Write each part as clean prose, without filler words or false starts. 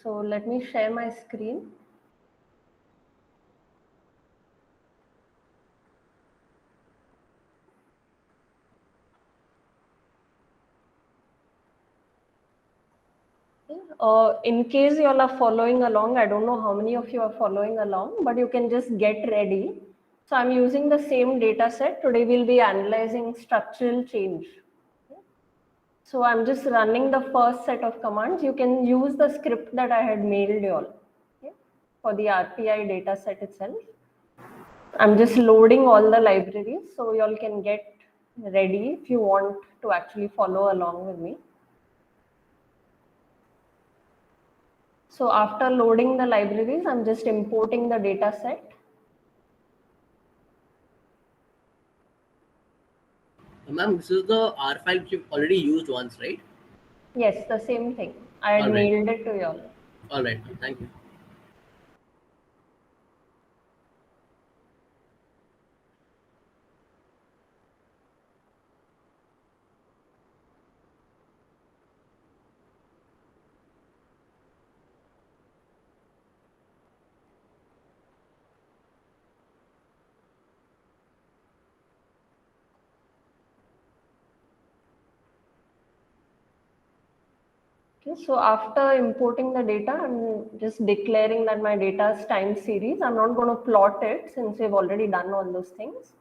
So let me share my screen. In case you all are following along, I don't know how many of you are following along, but you can just get ready. So I'm using the same data set. Today we'll be analyzing structural change. So I'm just running the first set of commands. You can use the script that I had mailed you all, okay, for the RPI data set itself. I'm just loading all the libraries so you all can get ready if you want to actually follow along with me. So after loading the libraries, I'm just importing the data set. Ma'am, this is the R file which you've already used once, right? Yes, the same thing. I had All right. mailed it to you all. All right. Thank you. Okay, so after importing the data, I'm just declaring that my data is time series. I'm not going to plot it since we've already done all those things.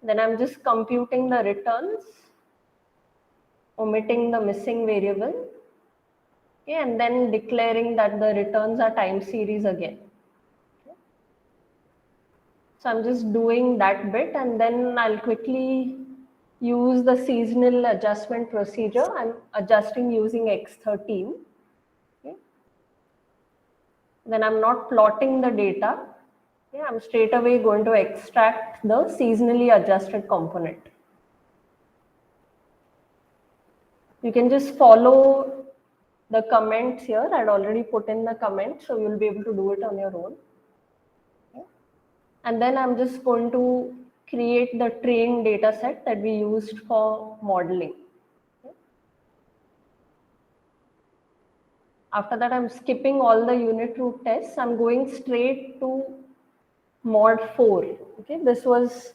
Then I'm just computing the returns, omitting the missing variable, okay, and then declaring that the returns are time series again. Okay. So I'm just doing that bit, and then I'll quickly use the seasonal adjustment procedure. I'm adjusting using X13. Okay. Then I'm not plotting the data. Okay. I'm straight away going to extract the seasonally adjusted component. You can just follow the comments here. I'd already put in the comments, so you'll be able to do it on your own. Okay. And then I'm just going to create the trained data set that we used for modeling. Okay. After that, I'm skipping all the unit root tests. I'm going straight to mod 4. Okay, this was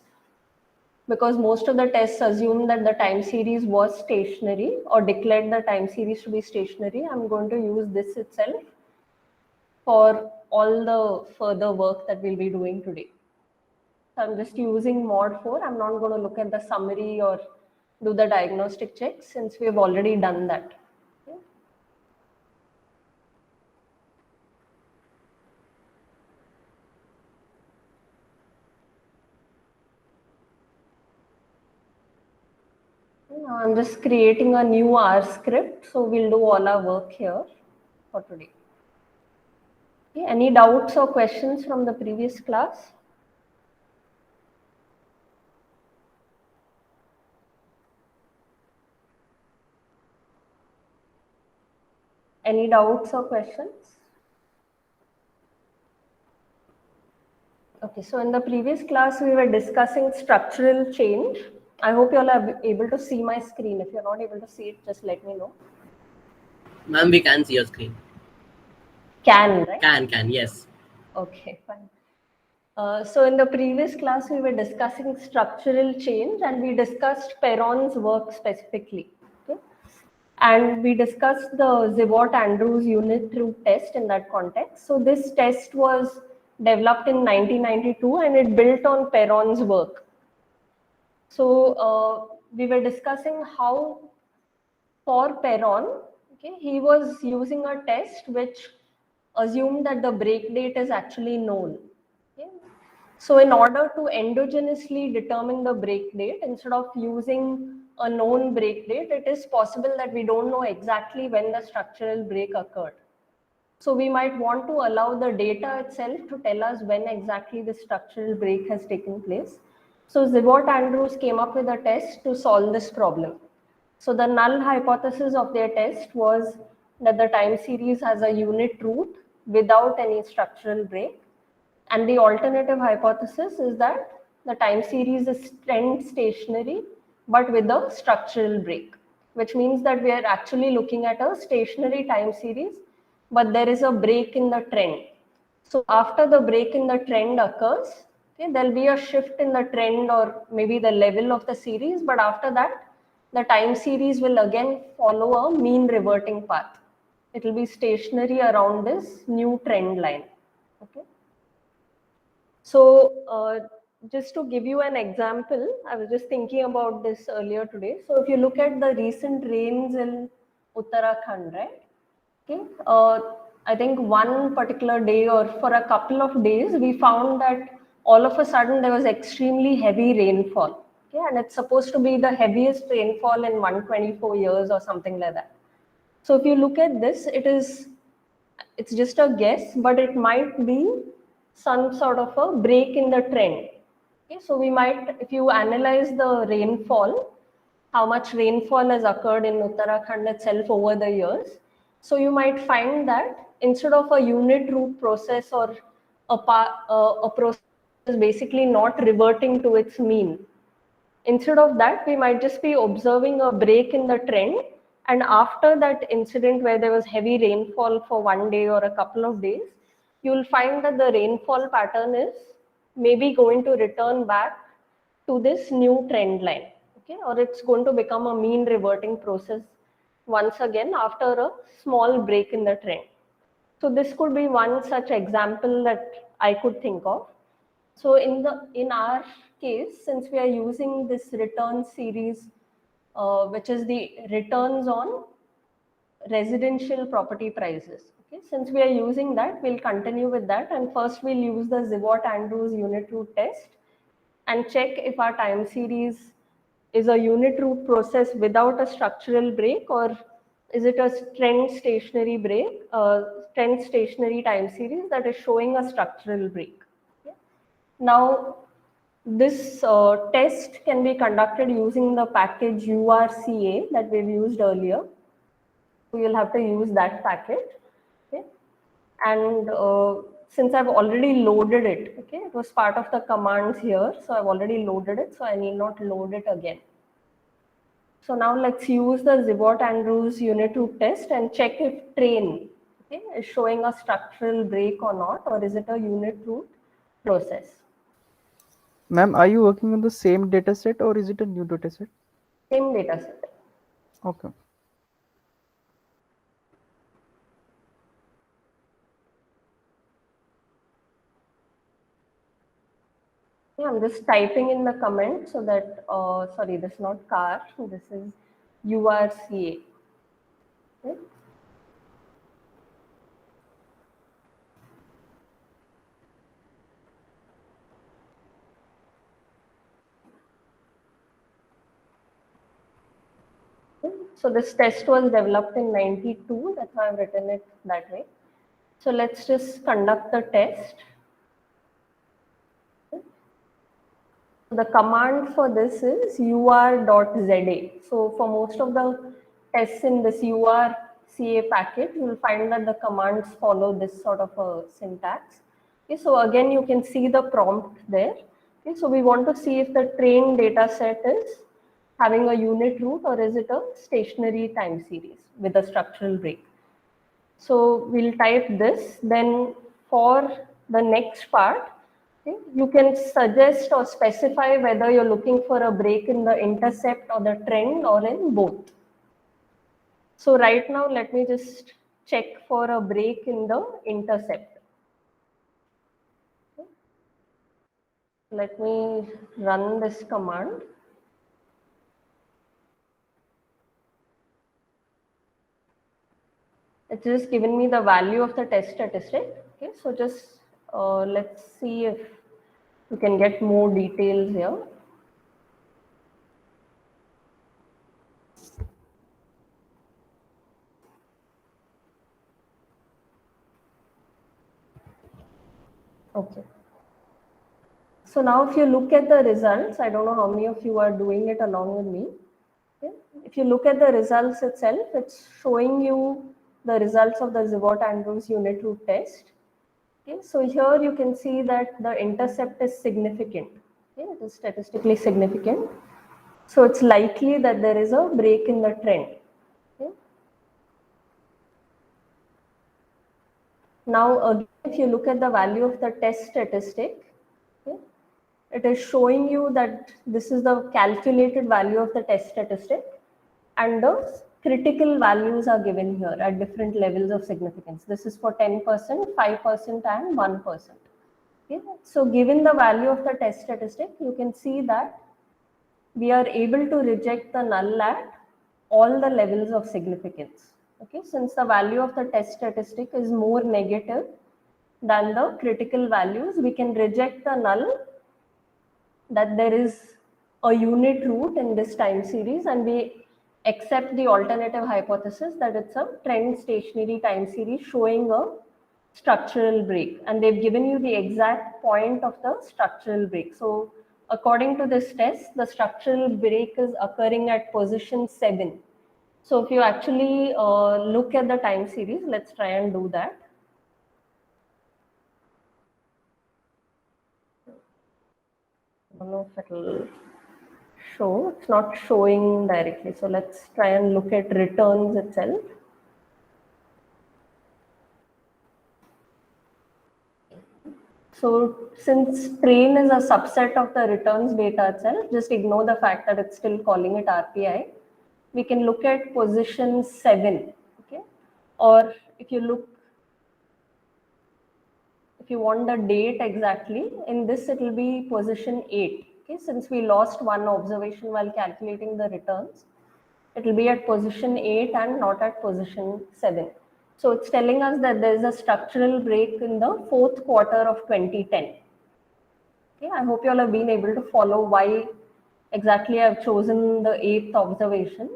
because most of the tests assumed that the time series was stationary or declared the time series to be stationary. I'm going to use this itself for all the further work that we'll be doing today. So I'm just using mod 4. I'm not going to look at the summary or do the diagnostic checks since we've already done that. Okay. Now I'm just creating a new R script. So we'll do all our work here for today. Okay. Any doubts or questions from the previous class? Any doubts or questions? Okay, so in the previous class, we were discussing structural change. I hope you all are able to see my screen. If you're not able to see it, just let me know. Ma'am, we can see your screen. Can, right? Can, yes. Okay, fine. So in the previous class, we were discussing structural change and we discussed Perron's work specifically. Okay? And we discussed the Zivot-Andrews unit root test in that context. So this test was developed in 1992 and it built on Perron's work. So we were discussing how for Perron, okay, he was using a test which assumed that the break date is actually known. Okay. So in order to endogenously determine the break date, instead of using a known break date, it is possible that we don't know exactly when the structural break occurred. So we might want to allow the data itself to tell us when exactly the structural break has taken place. So Zivot-Andrews came up with a test to solve this problem. So the null hypothesis of their test was that the time series has a unit root without any structural break. And the alternative hypothesis is that the time series is trend stationary but with a structural break, which means that we are actually looking at a stationary time series but there is a break in the trend. So after the break in the trend occurs, okay, there'll be a shift in the trend or maybe the level of the series, but after that, the time series will again follow a mean reverting path. It will be stationary around this new trend line. Okay. So just to give you an example, I was just thinking about this earlier today. So if you look at the recent rains in Uttarakhand, right? Okay. I think one particular day or for a couple of days, we found that all of a sudden there was extremely heavy rainfall. Okay, and it's supposed to be the heaviest rainfall in 124 years or something like that. So if you look at this, it's just a guess, but it might be some sort of a break in the trend. Okay, so we might, if you analyze the rainfall, how much rainfall has occurred in Uttarakhand itself over the years. So you might find that instead of a unit root process or a process basically not reverting to its mean, instead of that, we might just be observing a break in the trend. And after that incident where there was heavy rainfall for one day or a couple of days, you'll find that the rainfall pattern is maybe going to return back to this new trend line. Okay, or it's going to become a mean reverting process once again after a small break in the trend. So this could be one such example that I could think of. So in our case, since we are using this return series, which is the returns on residential property prices. Okay, since we are using that, we'll continue with that, and first we'll use the Zivot-Andrews unit root test and check if our time series is a unit root process without a structural break, or is it a trend stationary break, trend stationary time series that is showing a structural break. Okay. Now, this test can be conducted using the package URCA that we've used earlier. So you'll have to use that package. Okay. And since I've already loaded it, okay, it was part of the commands here, so I've already loaded it, so I need not load it again. So now let's use the Zivot-Andrews unit root test and check if train, okay, is showing a structural break or not, or is it a unit root process. Ma'am, are you working on the same data set or is it a new data set? Same data set. Okay. Yeah, I'm just typing in the comment so that, sorry, this is not car, this is URCA. Okay. So this test was developed in 92, that's why I've written it that way. So let's just conduct the test. The command for this is ur.za. So for most of the tests in this urca package, you will find that the commands follow this sort of a syntax. Okay, so again, you can see the prompt there. Okay, so we want to see if the trained data set is having a unit root or is it a stationary time series with a structural break. So we'll type this. Then for the next part, okay, you can suggest or specify whether you're looking for a break in the intercept or the trend or in both. So right now, let me just check for a break in the intercept. Okay. Let me run this command. It's just given me the value of the test statistic. Okay, so just let's see if you can get more details here. Okay. So now if you look at the results, I don't know how many of you are doing it along with me. Okay. If you look at the results itself, it's showing you the results of the Zivot-Andrews unit root test. Okay. So here you can see that the intercept is significant. Okay. It is statistically significant. So it's likely that there is a break in the trend. Okay. Now again, if you look at the value of the test statistic, okay, it is showing you that this is the calculated value of the test statistic, and the critical values are given here at different levels of significance. This is for 10%, 5%, and 1%. Okay. So given the value of the test statistic, you can see that we are able to reject the null at all the levels of significance. Okay, since the value of the test statistic is more negative than the critical values, we can reject the null that there is a unit root in this time series, and we accept the alternative hypothesis that it's a trend stationary time series showing a structural break, and they've given you the exact point of the structural break. So according to this test, the structural break is occurring at position 7. So if you actually look at the time series, let's try and do that. I don't know if it'll show. It's not showing directly. So let's try and look at returns itself. So since train is a subset of the returns data itself, just ignore the fact that it's still calling it RPI. We can look at position 7, okay? Or if you want the date exactly, in this it will be position 8, okay? Since we lost one observation while calculating the returns, it will be at position 8 and not at position 7. So it's telling us that there is a structural break in the fourth quarter of 2010. Okay, I hope you all have been able to follow why exactly I've chosen the 8th observation.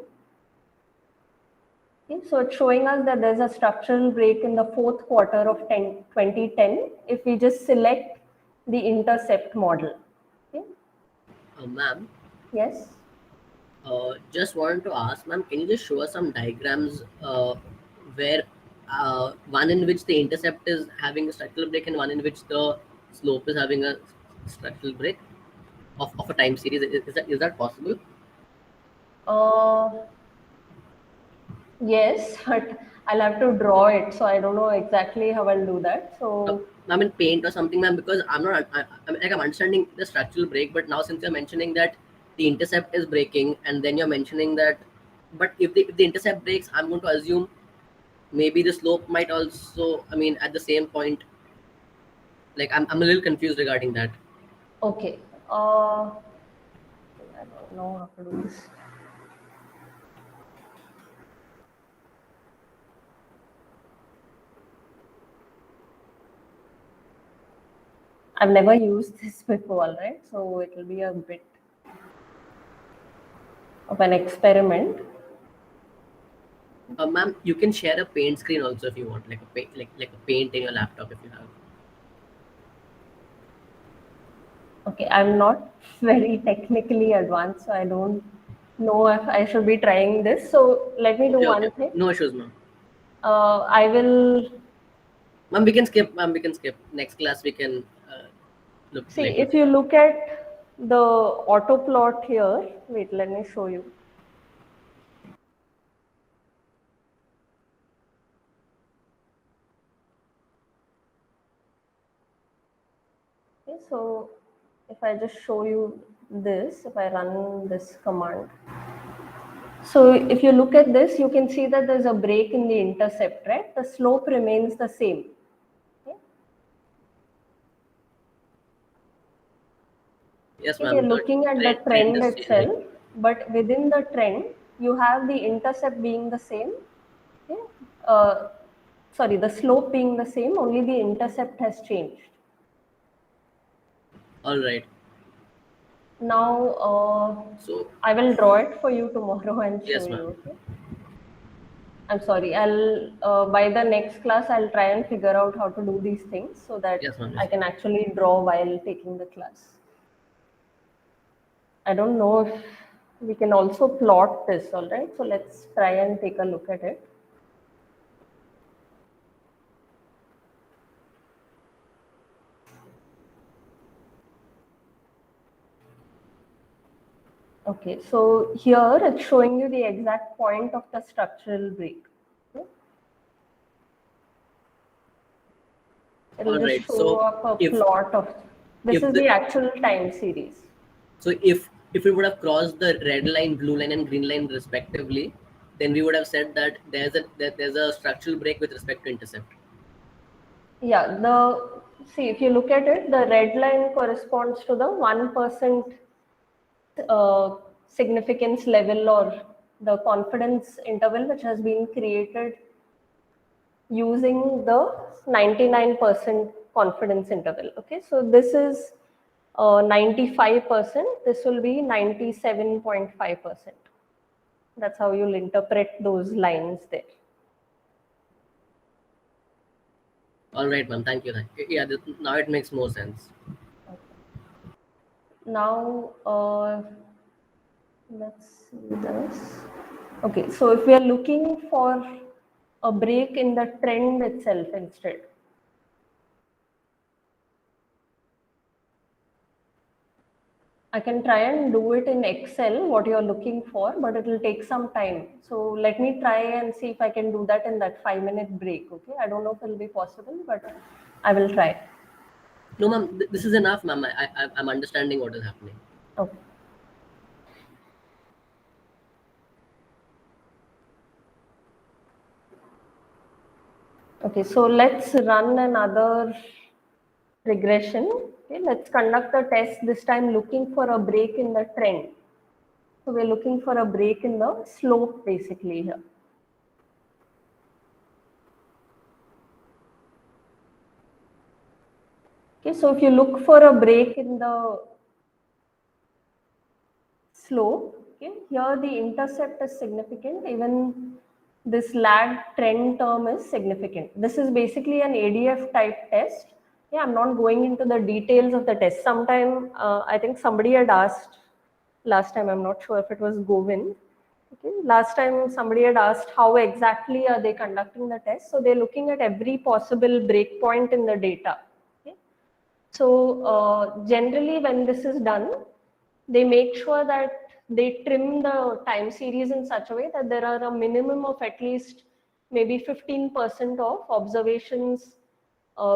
Okay, so it's showing us that there's a structural break in the fourth quarter of 2010 if we just select the intercept model. Okay. Ma'am, Yes. just wanted to ask, ma'am, can you just show us some diagrams where one in which the intercept is having a structural break and one in which the slope is having a structural break of a time series? Is that possible? Uh, yes, but I'll have to draw it. So I don't know exactly how I'll do that. So I'm in paint or something, ma'am, because I'm not. I'm understanding the structural break, but now since you're mentioning that the intercept is breaking, and then you're mentioning that, but if the intercept breaks, I'm going to assume maybe the slope might also. I mean, at the same point, like I'm a little confused regarding that. okay. I don't know how to do this. I've never used this before, right? So it will be a bit of an experiment. Ma'am, you can share a paint screen also if you want, like a paint, like a paint in your laptop if you have. Okay, I'm not very technically advanced, so I don't know if I should be trying this. So let me do Okay, okay, one thing. no issues, ma'am. I will Ma'am, we can skip. Ma'am, we can skip. Next class we can look see like. if you look at the auto plot here. Wait, let me show you. Okay, so if I just show you this, if I run this command. So if you look at this, you can see that there's a break in the intercept, right? The slope remains the same. Okay? Yes, If you're ma'am. The looking at the trend trend is changing. itself, but within the trend, you have the intercept being the same. Okay? Sorry, the slope being the same, only the intercept has changed. All right. Now, So I will draw it for you tomorrow and show yes, ma'am. you. Okay? I'm sorry. I'll by the next class I'll try and figure out how to do these things so that Yes, ma'am. I Yes, can actually draw while taking the class. I don't know if we can also plot this, all right? So let's try and take a look at it. Okay, so here it's showing you the exact point of the structural break. Okay? It'll All just right. show So up a if plot of, this if is the the actual time series. so if we would have crossed the red line, blue line, and green line respectively, then we would have said that there's a structural break with respect to intercept. Yeah, see, if you look at it, the red line corresponds to the 1% significance level or the confidence interval which has been created using the 99% confidence interval. Okay, so this is 95%, this will be 97.5%. That's how you'll interpret those lines there. All right, ma'am. Thank you. Yeah, now it makes more sense. Now, let's see this. Okay, so if we are looking for a break in the trend itself instead, I can try and do it in Excel, what you're looking for, but it will take some time. So let me try and see if I can do that in that 5-minute break. Okay, I don't know if it will be possible, but I will try. No, ma'am. This is enough, ma'am. I'm understanding what is happening. Okay. Okay, so let's run another regression. Okay, let's conduct a test this time looking for a break in the trend. So we're looking for a break in the slope basically here. Okay, so if you look for a break in the slope, okay, here the intercept is significant, even this lag trend term is significant. This is basically an ADF type test. Yeah, I'm not going into the details of the test. Sometime I think somebody had asked last time, I'm not sure if it was Govind. Okay, last time somebody had asked how exactly are they conducting the test. So they're looking at every possible breakpoint in the data. Okay. So generally when this is done, they make sure that they trim the time series in such a way that there are a minimum of at least maybe 15% of observations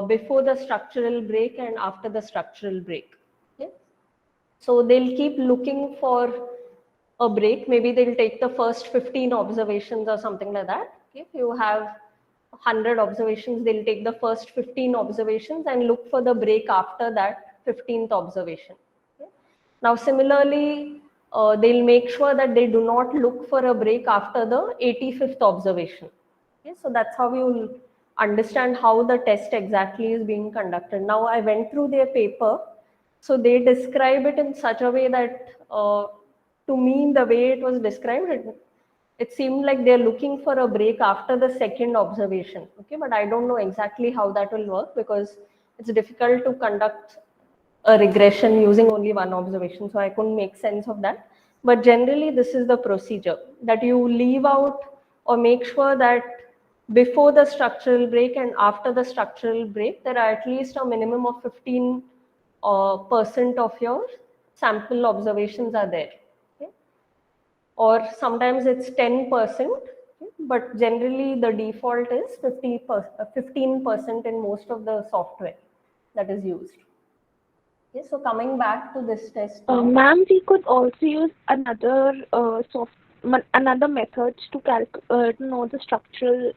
before the structural break and after the structural break. Okay? So they'll keep looking for a break. Maybe they'll take the first 15 observations or something like that. Okay? If you have 100 observations, they'll take the first 15 observations and look for the break after that 15th observation. Okay? Now, similarly, they'll make sure that they do not look for a break after the 85th observation. Okay? So that's how you'll understand how the test exactly is being conducted. Now, I went through their paper. So they describe it in such a way that, to me, the way it was described, it seemed like they're looking for a break after the second observation. Okay, but I don't know exactly how that will work because it's difficult to conduct a regression using only one observation. So I couldn't make sense of that. But generally, this is the procedure that you leave out or make sure that before the structural break and after the structural break, there are at least a minimum of 15% of your sample observations are there. Okay? Or sometimes it's 10%, okay? But generally the default is 15% in most of the software that is used. Okay, so coming back to this test now. Ma'am, we could also use another methods to know the structural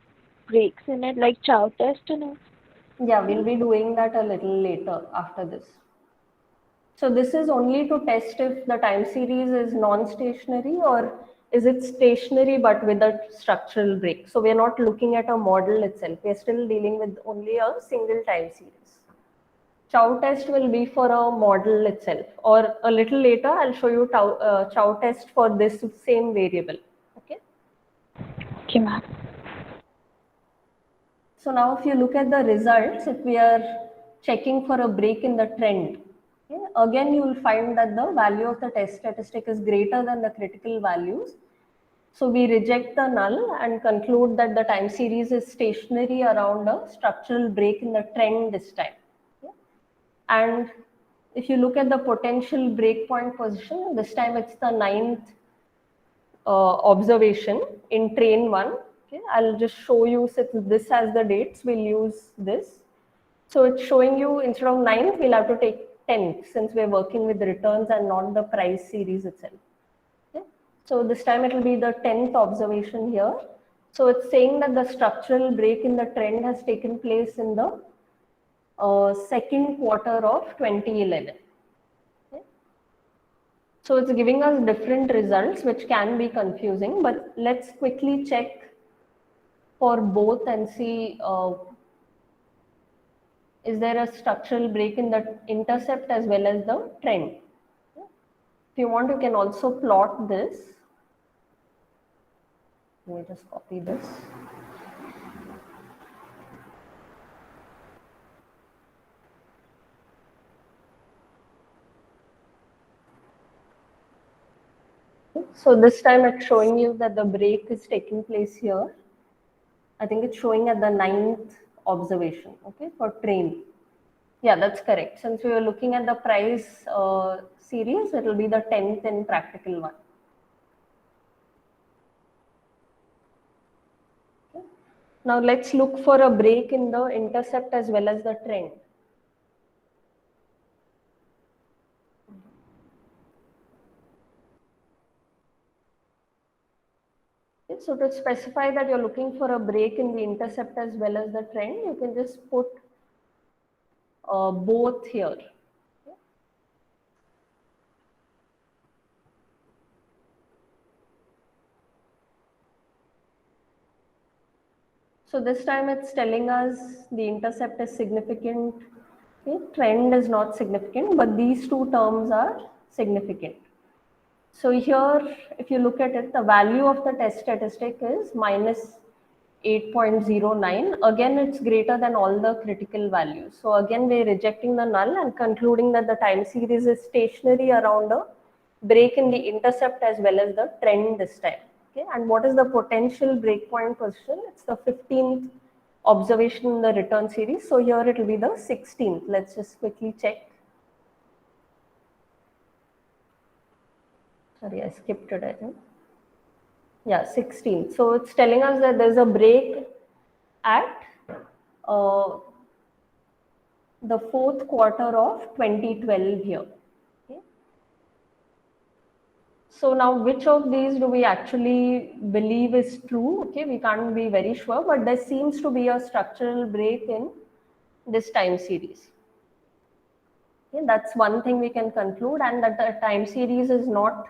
breaks in it, like chow test and all. Yeah, we'll be doing that a little later after this. So this is only to test if the time series is non-stationary or is it stationary but with a structural break. So we're not looking at a model itself. We're still dealing with only a single time series. Chow test will be for a model itself, or a little later I'll show you chow test for this same variable. Okay. Okay, ma'am. So now if you look at the results, if we are checking for a break in the trend, okay, again you will find that the value of the test statistic is greater than the critical values. So we reject the null and conclude that the time series is stationary around a structural break in the trend this time. Okay. And if you look at the potential breakpoint position, this time it's the 9th observation in train 1. Okay, I'll just show you, since this has the dates, we'll use this. So it's showing you instead of 9th, we'll have to take 10th since we're working with returns and not the price series itself. Okay? So this time it will be the 10th observation here. So it's saying that the structural break in the trend has taken place in the second quarter of 2011. Okay? So it's giving us different results which can be confusing, but let's quickly check for both and see is there a structural break in the intercept as well as the trend. If you want, you can also plot this. Let me just copy this. So this time it's showing you that the break is taking place here. I think it's showing at the 9th observation, okay, for train. Yeah, that's correct. Since we were looking at the price series, it will be the 10th in practical one. Okay. Now let's look for a break in the intercept as well as the trend. Okay. So to specify that you're looking for a break in the intercept as well as the trend, you can just put both here. So this time it's telling us the intercept is significant, okay? Trend is not significant, but these two terms are significant. So here, if you look at it, the value of the test statistic is minus 8.09. Again, it's greater than all the critical values. So again, we're rejecting the null and concluding that the time series is stationary around a break in the intercept as well as the trend this time. Okay, and what is the potential breakpoint position? It's the 15th observation in the return series. So here it will be the 16th. Let's just quickly check. Sorry, I skipped it, I think. Yeah, 16th. So it's telling us that there's a break at the fourth quarter of 2012 here. Okay. So now which of these do we actually believe is true? Okay, we can't be very sure, but there seems to be a structural break in this time series. Okay, that's one thing we can conclude, and that the time series is not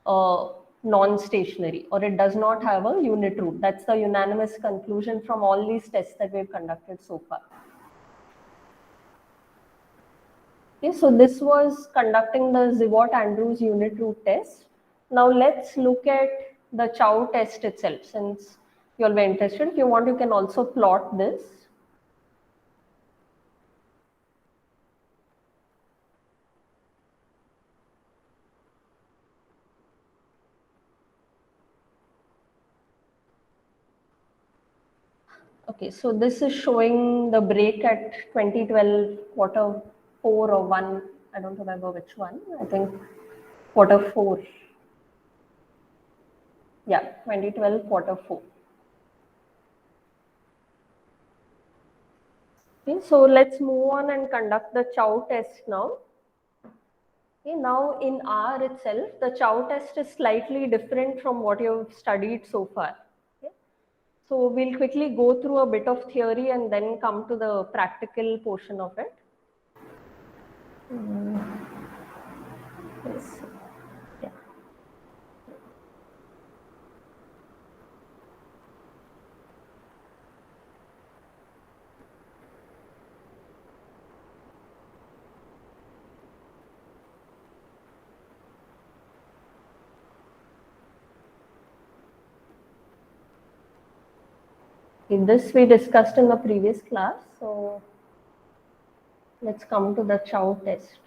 non-stationary, or it does not have a unit root. That's the unanimous conclusion from all these tests that we've conducted so far. Okay, so this was conducting the Zivot-Andrews unit root test. Now let's look at the Chow test itself. Since you all were interested, if you want, you can also plot this. Okay, so this is showing the break at 2012 quarter 4 or 1. I don't remember which one. I think quarter 4. Yeah, 2012 quarter 4. Okay, so let's move on and conduct the Chow test now. Okay, now in R itself, the Chow test is slightly different from what you've studied so far. Okay? So we'll quickly go through a bit of theory and then come to the practical portion of it. Yes. Yeah. In this we discussed in the previous class, so let's come to the Chow test.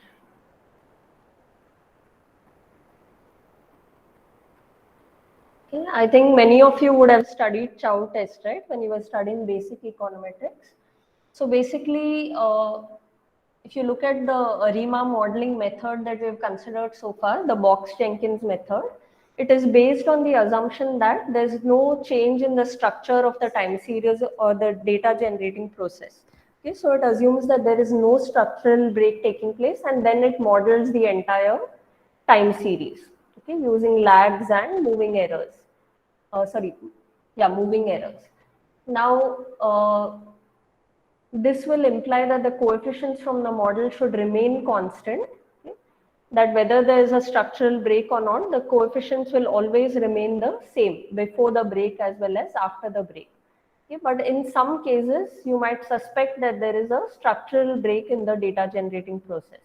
Okay, I think many of you would have studied Chow test, right, when you were studying basic econometrics. So basically, if you look at the ARIMA modeling method that we've considered so far, the Box-Jenkins method, it is based on the assumption that there's no change in the structure of the time series or the data generating process. Okay, so it assumes that there is no structural break taking place, and then it models the entire time series, okay, using lags and moving errors. Moving errors. Now, this will imply that the coefficients from the model should remain constant. Okay? That whether there is a structural break or not, the coefficients will always remain the same before the break as well as after the break. Okay? But in some cases, you might suspect that there is a structural break in the data generating process.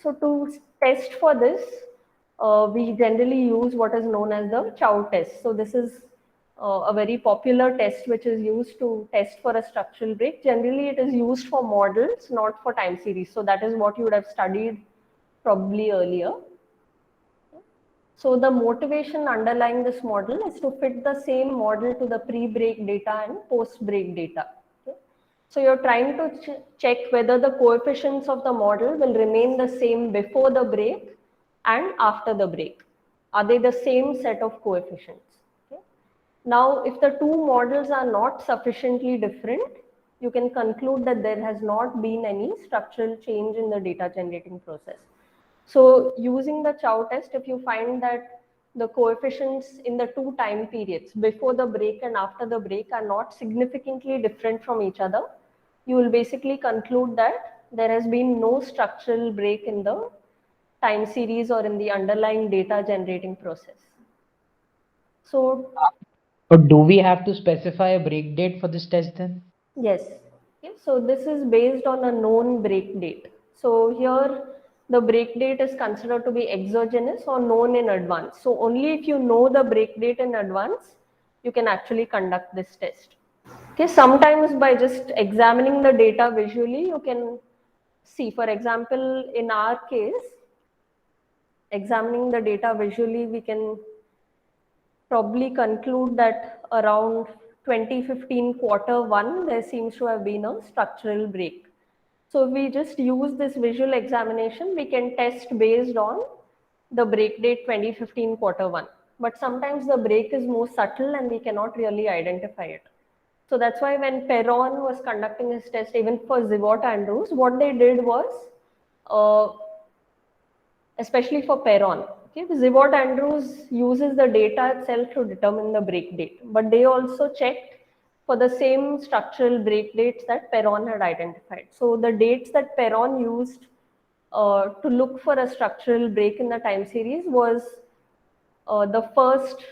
So to test for this, we generally use what is known as the Chow test. So this is a very popular test which is used to test for a structural break. Generally, it is used for models, not for time series. So that is what you would have studied probably earlier. So the motivation underlying this model is to fit the same model to the pre-break data and post-break data. Okay? So you're trying to check whether the coefficients of the model will remain the same before the break and after the break. Are they the same set of coefficients? Okay? Now, if the two models are not sufficiently different, you can conclude that there has not been any structural change in the data generating process. So using the Chow test, if you find that the coefficients in the two time periods before the break and after the break are not significantly different from each other, you will basically conclude that there has been no structural break in the time series or in the underlying data generating process. So Or do we have to specify a break date for this test then? yes. Okay. So this is based on a known break date. So here the break date is considered to be exogenous or known in advance. So only if you know the break date in advance, you can actually conduct this test. Okay. Sometimes by just examining the data visually, you can see, for example, in our case, examining the data visually, we can probably conclude that around 2015 quarter one, there seems to have been a structural break. So if we just use this visual examination, we can test based on the break date 2015 quarter one. But sometimes the break is more subtle and we cannot really identify it. So that's why when Perron was conducting his test, even for Zivot Andrews, what they did was uh, especially for Perron. Okay, Zivot Andrews uses the data itself to determine the break date, but they also checked for the same structural break dates that Perron had identified. So the dates that Perron used to look for a structural break in the time series was the first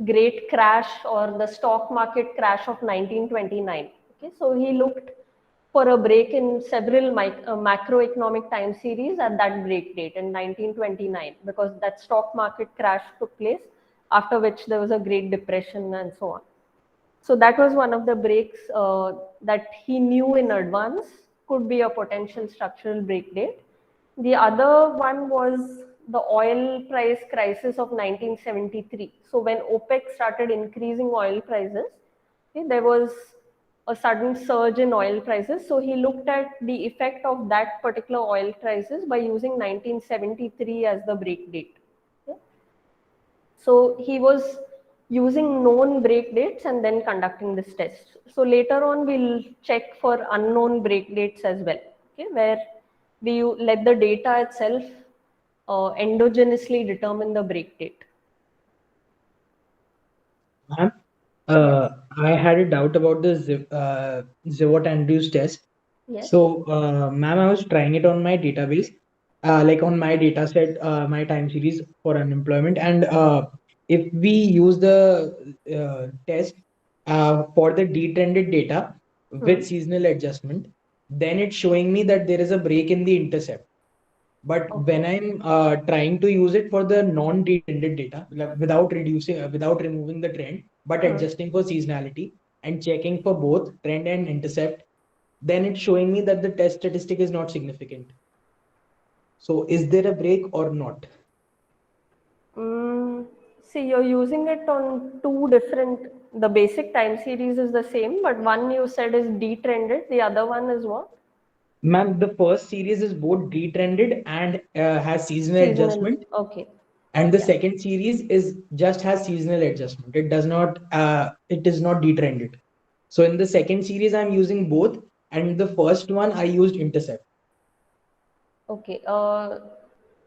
great crash or the stock market crash of 1929. Okay, so he looked for a break in several macroeconomic time series at that break date in 1929 because that stock market crash took place, after which there was a Great Depression and so on. So that was one of the breaks that he knew in advance could be a potential structural break date. The other one was the oil price crisis of 1973. So when OPEC started increasing oil prices, okay, there was a sudden surge in oil prices. So he looked at the effect of that particular oil crisis by using 1973 as the break date. Okay. So he was using known break dates and then conducting this test. So later on, we'll check for unknown break dates as well, okay, where we let the data itself endogenously determine the break date. Ma'am, Yes. I had a doubt about the Zivot Andrews test. Yes. So, ma'am, I was trying it on my database, like on my data set, my time series for unemployment. And if we use the test for the detrended data Hmm. with seasonal adjustment, then it's showing me that there is a break in the intercept. But Okay. when I'm trying to use it for the non-detrended data, like without reducing, without removing the trend, but Hmm. adjusting for seasonality and checking for both trend and intercept, then it's showing me that the test statistic is not significant. So is there a break or not? See, you're using it on two different. The basic time series is the same, but one you said is detrended. The other one is what? Ma'am, the first series is both detrended and has seasonal Seasonal. adjustment. Okay. And the Yeah. second series is just has seasonal adjustment. It does not, it is not detrended. So in the second series, I'm using both, and the first one I used intercept. Okay.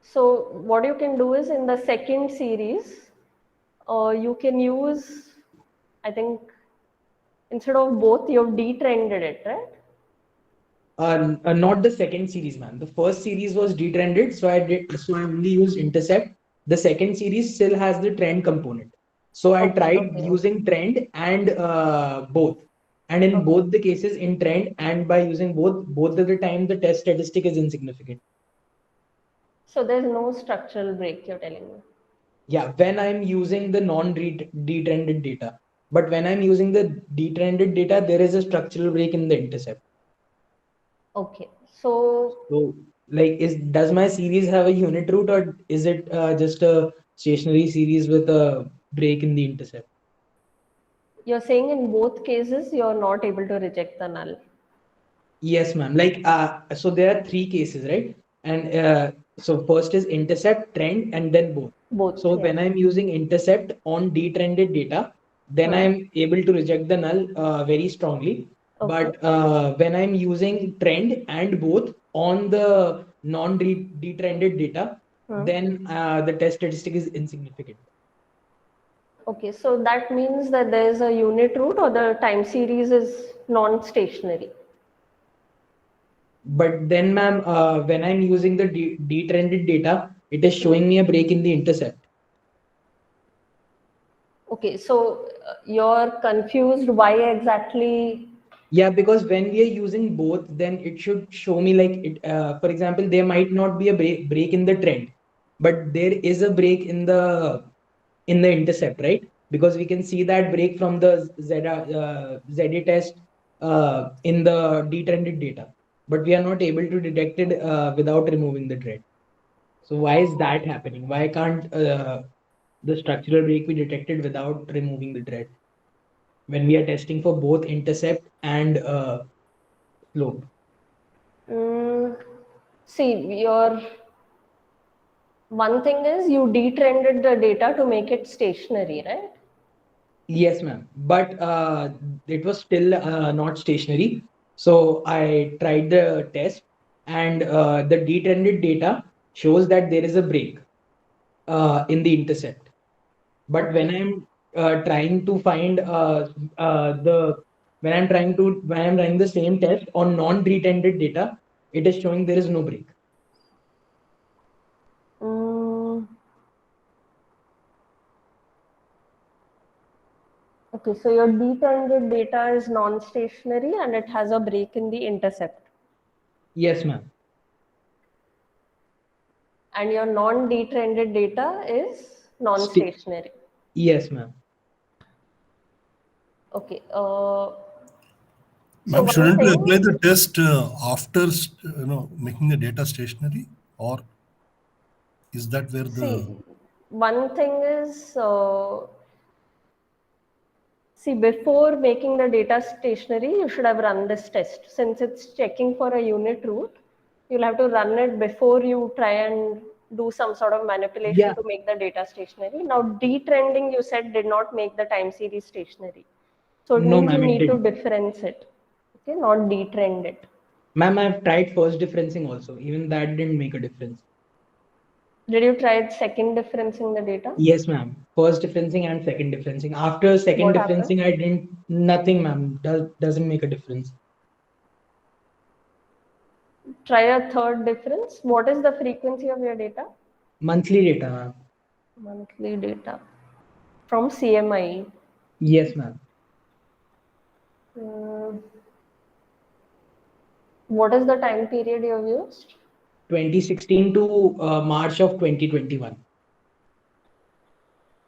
So what you can do is in the second series, you can use, I think, instead of both, you've detrended it, right? Not the second series, man. The first series was detrended, so I only used intercept. The second series still has the trend component. So I Okay, tried okay, using trend and both. And in okay. both the cases, in trend and by using both of the time, the test statistic is insignificant. So there's no structural break, you're telling me. Yeah, when I'm using the non-detrended data. But when I'm using the detrended data, there is a structural break in the intercept. Okay. So So, like, does my series have a unit root, or is it just a stationary series with a break in the intercept? you're saying in both cases, you're not able to reject the null. Yes, ma'am. Like, so there are three cases, right? And so first is intercept, trend, and then both. Both, So yes. when I'm using intercept on detrended data, then Hmm. I'm able to reject the null very strongly. Okay. But when I'm using trend and both on the non-detrended data, Hmm. then the test statistic is insignificant. Okay, so that means that there is a unit root or the time series is non-stationary. But then, ma'am, when I'm using the detrended data, it is showing me a break in the intercept. Okay, so you're confused why exactly. Yeah, because when we are using both, then it should show me like it. For example, there might not be a break in the trend, but there is a break in the intercept, right? Because we can see that break from the ZA test in the detrended data, but we are not able to detect it without removing the trend. So why is that happening? Why can't the structural break be detected without removing the thread when we are testing for both intercept and slope? Mm, see, your one thing is you detrended the data to make it stationary, right? Yes, ma'am. But it was still not stationary. So I tried the test, and the detrended data shows that there is a break in the intercept. But Okay. trying to find the when I'm running the same test on non-retended data, it is showing there is no break. Mm, okay, so your detrended data is non-stationary and it has a break in the intercept. Yes, ma'am. And your non-detrended data is Sti- non-stationary. yes, ma'am. Okay. So Ma'am, one shouldn't we apply thing, the test after making the data stationary, or is that where see, the one thing is, see, before making the data stationary, you should have run this test. Since it's checking for a unit root, you'll have to run it before you try and do some sort of manipulation Yeah. to make the data stationary. Now, detrending, you said, did not make the time series stationary. So it No, means you ma'am, it need to didn't. difference it, okay, not detrend it. Ma'am, I've tried first differencing also. Even that didn't make a difference. Did you try second differencing the data? Yes, ma'am. First differencing and second differencing. After second What happened? differencing, I didn't nothing, ma'am. Doesn't make a difference. Try a third difference. What is the frequency of your data? Monthly data, ma'am. Monthly data from CMI. Yes, ma'am. Uh, what is the time period you have used? 2016 to March of 2021.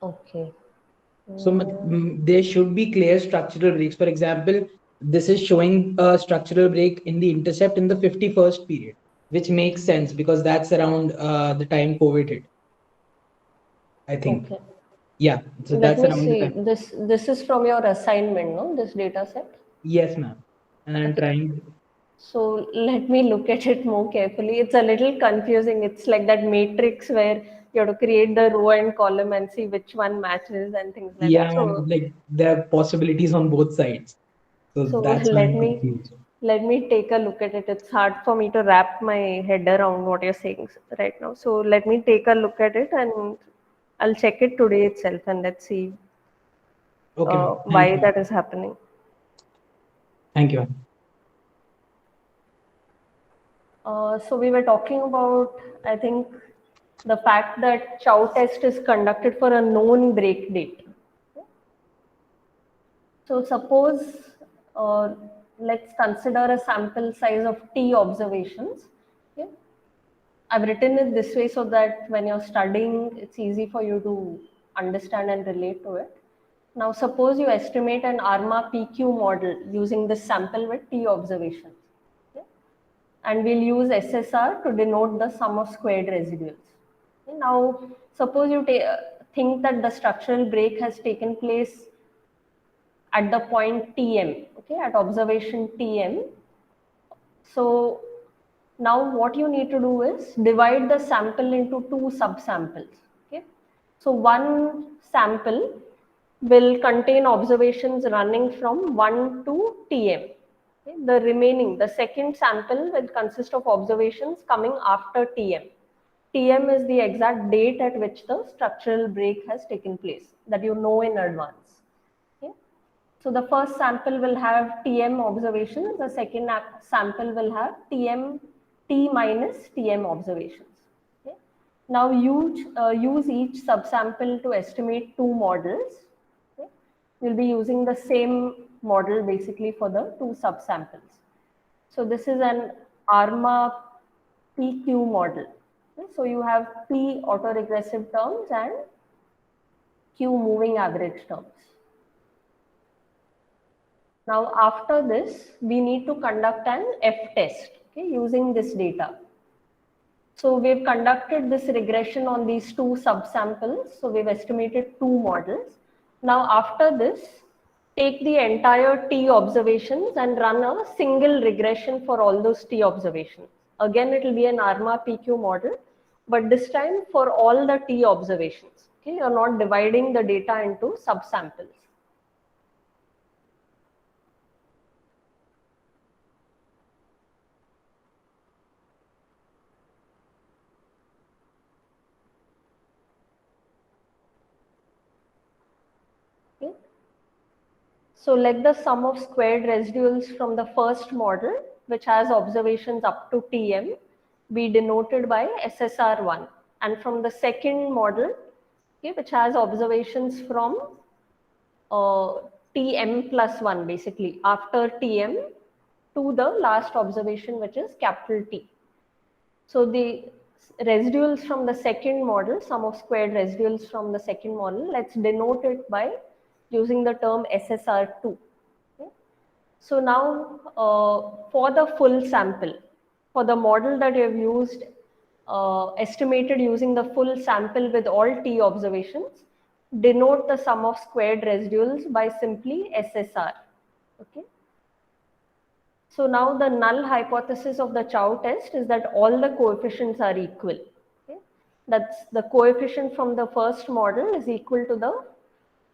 Okay. So Mm, there should be clear structural breaks. For example, this is showing a structural break in the intercept in the 51st period, which makes sense because that's around the time COVID hit, I think. okay. Yeah, so Let that's me around the see. time. This is from your assignment, no? This data set. Yes, ma'am. And I'm Okay. trying. So let me look at it more carefully. It's a little confusing. It's like that matrix where you have to create the row and column and see which one matches and things like Yeah, that. ma'am, like there are possibilities on both sides. So So that's why let I'm me confused. Let me take a look at it. It's hard for me to wrap my head around what you're saying right now. So let me take a look at it and I'll check it today itself and let's see Okay, ma'am. why Thank you. that is happening. Thank you, ma'am. So we were talking about, I think, the fact that Chow test is conducted for a known break date. So suppose, let's consider a sample size of t observations. Okay? I've written it this way so that when you're studying, it's easy for you to understand and relate to it. Now, suppose you estimate an ARMA PQ model using this sample with t observations. Okay? And we'll use SSR to denote the sum of squared residuals. Okay? Now, suppose you think that the structural break has taken place at the point Tm, okay, at observation Tm. So now what you need to do is divide the sample into two subsamples. Okay, so one sample will contain observations running from 1 to Tm. Okay? The remaining, the second sample will consist of observations coming after Tm. Tm is the exact date at which the structural break has taken place that you know in advance. Okay? So the first sample will have Tm observations, the second sample will have T minus Tm observations. Okay? Now use each subsample to estimate two models. Okay? We'll be using the same model basically for the two subsamples. So this is an ARMA PQ model. Okay? So you have P autoregressive terms and Q moving average terms. Now after this, we need to conduct an F test, okay, using this data. So we've conducted this regression on these two subsamples. So we've estimated two models. Now after this, take the entire T observations and run a single regression for all those T observations. Again, it will be an ARMA PQ model, but this time for all the T observations. Okay, you're not dividing the data into subsamples. Okay. So let the sum of squared residuals from the first model, which has observations up to Tm, be denoted by SSR1. And from the second model, okay, which has observations from Tm plus 1, basically, after Tm to the last observation, which is capital T. So the residuals from the second model, sum of squared residuals from the second model, let's denote it by using the term SSR2. Okay? So now for the full sample, for the model that you have used, estimated using the full sample with all T observations, denote the sum of squared residuals by simply SSR. Okay? So now the null hypothesis of the Chow test is that all the coefficients are equal. Okay? That's the coefficient from the first model is equal to the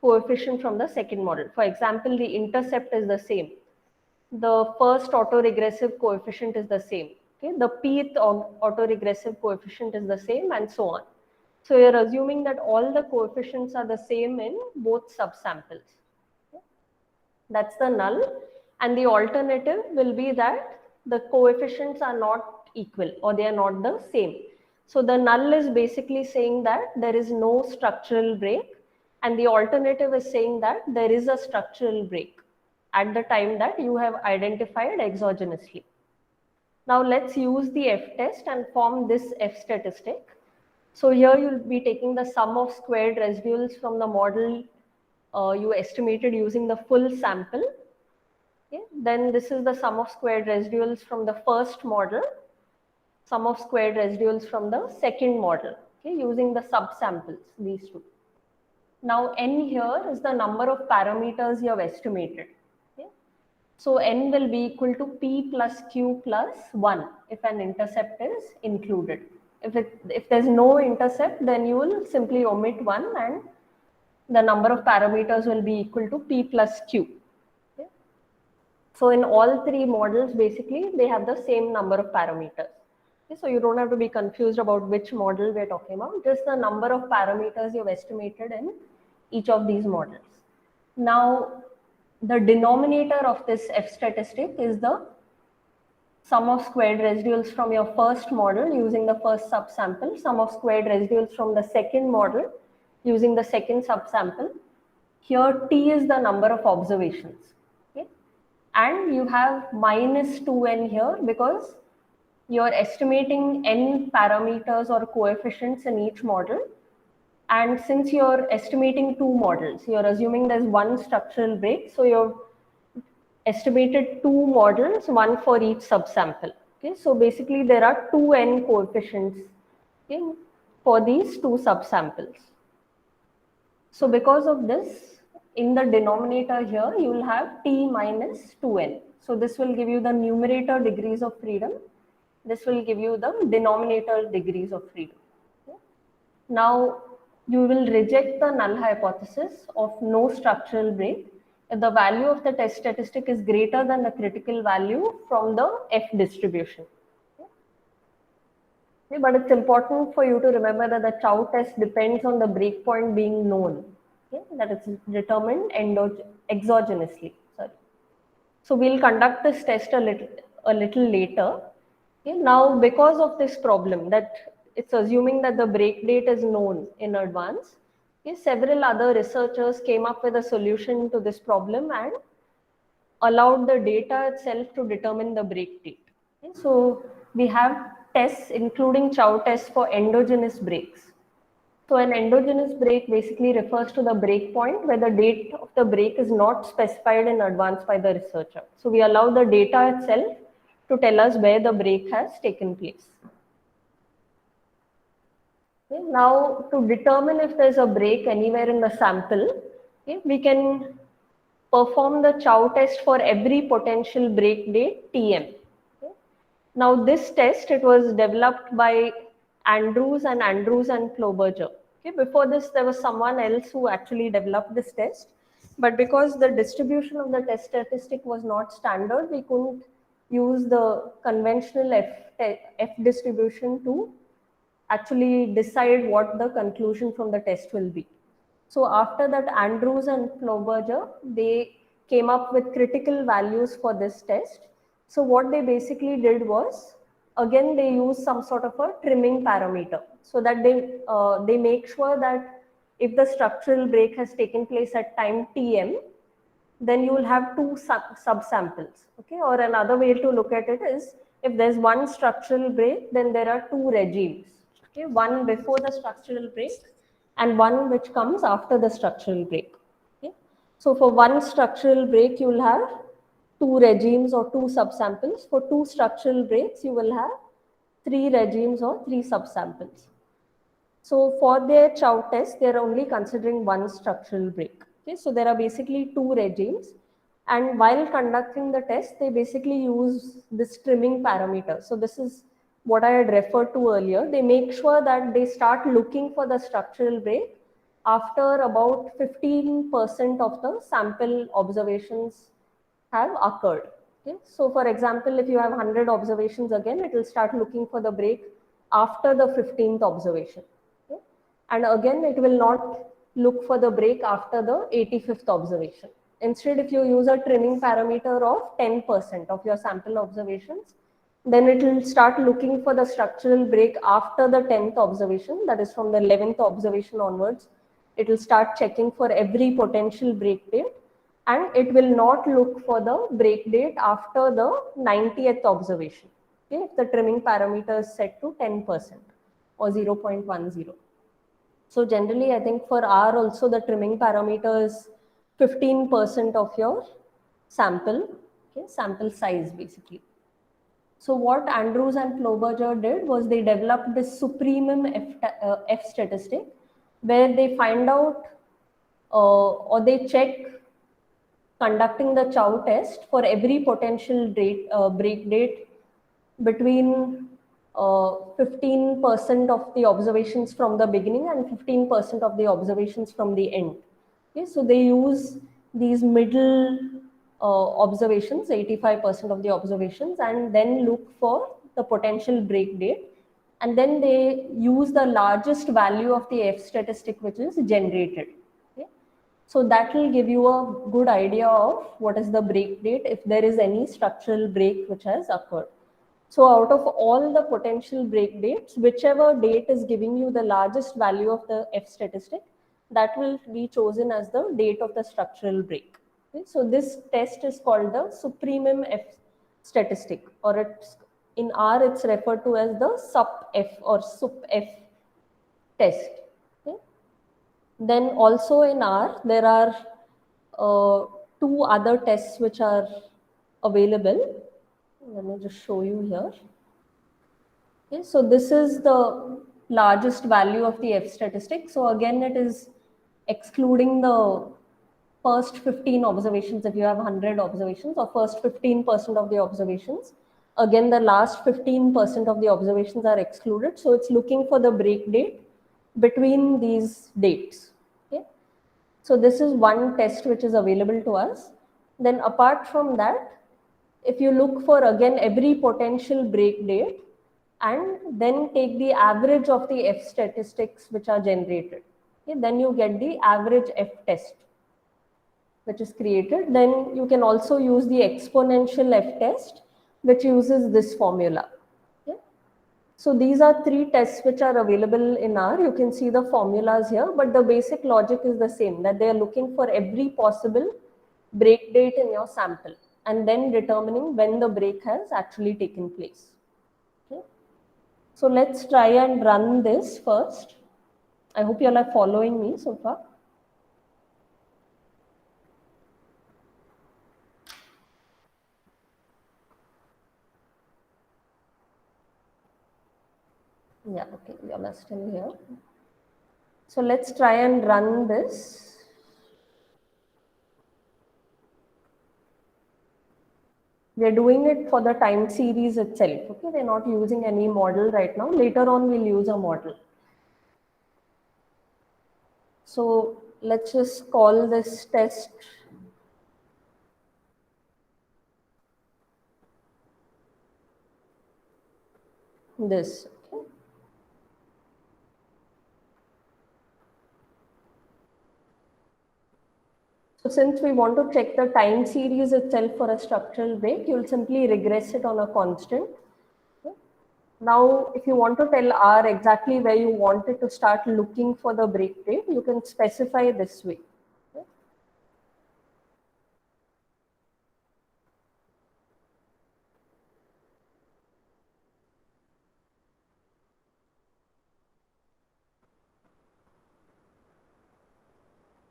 coefficient from the second model. For example, the intercept is the same. The first autoregressive coefficient is the same. Okay? The pth autoregressive coefficient is the same and so on. So you're assuming that all the coefficients are the same in both subsamples. Okay? That's the null. And the alternative will be that the coefficients are not equal or they are not the same. So the null is basically saying that there is no structural break, and the alternative is saying that there is a structural break at the time that you have identified exogenously. Now let's use the F test and form this F statistic. So here you'll be taking the sum of squared residuals from the model you estimated using the full sample. Okay? Then this is the sum of squared residuals from the first model, sum of squared residuals from the second model, okay, using the subsamples, these two. Now n here is the number of parameters you have estimated. Okay? So n will be equal to p plus q plus 1 if an intercept is included. If there's no intercept, then you will simply omit 1 and the number of parameters will be equal to p plus q. Okay? So in all three models, basically, they have the same number of parameters. Okay, so you don't have to be confused about which model we're talking about, just the number of parameters you've estimated in each of these models. Now, the denominator of this F statistic is the sum of squared residuals from your first model using the first subsample, sum of squared residuals from the second model using the second subsample. Here T is the number of observations. Okay? And you have minus 2n here because you're estimating n parameters or coefficients in each model. And since you're estimating two models, you're assuming there's one structural break. So you've estimated two models, one for each subsample. Okay, so basically there are 2n coefficients, okay, for these two subsamples. So because of this, in the denominator here, you will have t minus 2n. So this will give you the numerator degrees of freedom. This will give you the denominator degrees of freedom. Okay. Now, you will reject the null hypothesis of no structural break if the value of the test statistic is greater than the critical value from the F distribution. Okay, but it's important for you to remember that the Chow test depends on the breakpoint being known, okay, that it's determined exogenously. Sorry. So we'll conduct this test a little later. Okay, now, because of this problem that it's assuming that the break date is known in advance, okay, several other researchers came up with a solution to this problem and allowed the data itself to determine the break date. Okay, so we have tests including Chow tests for endogenous breaks. So an endogenous break basically refers to the break point where the date of the break is not specified in advance by the researcher. So we allow the data itself to tell us where the break has taken place. Okay, now, to determine if there's a break anywhere in the sample, okay, we can perform the Chow test for every potential break date Tm. Okay. Now, this test, it was developed by Andrews and Kloberger. Okay. Before this, there was someone else who actually developed this test. But because the distribution of the test statistic was not standard, we couldn't use the conventional F distribution to actually decide what the conclusion from the test will be. So after that, Andrews and Kloberger, they came up with critical values for this test. So what they basically did was, again, they used some sort of a trimming parameter so that they make sure that if the structural break has taken place at time Tm, then you will have two subsamples. Okay, or another way to look at it is, if there's one structural break, then there are two regimes. Okay, one before the structural break and one which comes after the structural break. Okay, so for one structural break, you will have two regimes or two subsamples. For two structural breaks, you will have three regimes or three subsamples. So for their Chow test, they're only considering one structural break. Okay, so there are basically two regimes. And while conducting the test, they basically use this trimming parameter. So this is what I had referred to earlier. They make sure that they start looking for the structural break after about 15% of the sample observations have occurred. Okay? So for example, if you have 100 observations again, it will start looking for the break after the 15th observation. Okay? And again, it will not look for the break after the 85th observation. Instead, if you use a trimming parameter of 10% of your sample observations, then it will start looking for the structural break after the 10th observation, that is from the 11th observation onwards. It will start checking for every potential break date, and it will not look for the break date after the 90th observation. Okay, if the trimming parameter is set to 10% or 0.10. So generally, I think for R also the trimming parameter is 15% of your sample, okay, sample size basically. So what Andrews and Kloberger did was they developed this supremum F statistic where they find out or they check conducting the Chow test for every potential break date between 15% of the observations from the beginning and 15% of the observations from the end. Okay, so they use these middle observations, 85% of the observations, and then look for the potential break date. And then they use the largest value of the F statistic which is generated. Okay? So that will give you a good idea of what is the break date if there is any structural break which has occurred. So out of all the potential break dates, whichever date is giving you the largest value of the F statistic, that will be chosen as the date of the structural break. Okay? So this test is called the supremum F statistic, or it's in R it's referred to as the sup F or sup F test. Okay? Then also in R there are two other tests which are available. Let me just show you here. Okay, so this is the largest value of the F statistic. So again, it is excluding the first 15 observations. If you have 100 observations, or first 15% of the observations, again the last 15% of the observations are excluded. So it's looking for the break date between these dates. Okay, so this is one test which is available to us. Then apart from that, if you look for again every potential break date and then take the average of the F statistics which are generated, okay, then you get the average F test which is created. Then you can also use the exponential F test which uses this formula. Okay. So these are three tests which are available in R. You can see the formulas here, but the basic logic is the same, that they are looking for every possible break date in your sample and then determining when the break has actually taken place. Okay. So let's try and run this first. I hope you all are following me so far. Yeah, okay, you all are still here. So let's try and run this. We're doing it for the time series itself. Okay, we're not using any model right now. Later on, we'll use a model. So let's just call this test this. Okay. So since we want to check the time series itself for a structural break, you'll simply regress it on a constant. Okay. Now, if you want to tell R exactly where you want it to start looking for the break date, you can specify this way. Okay.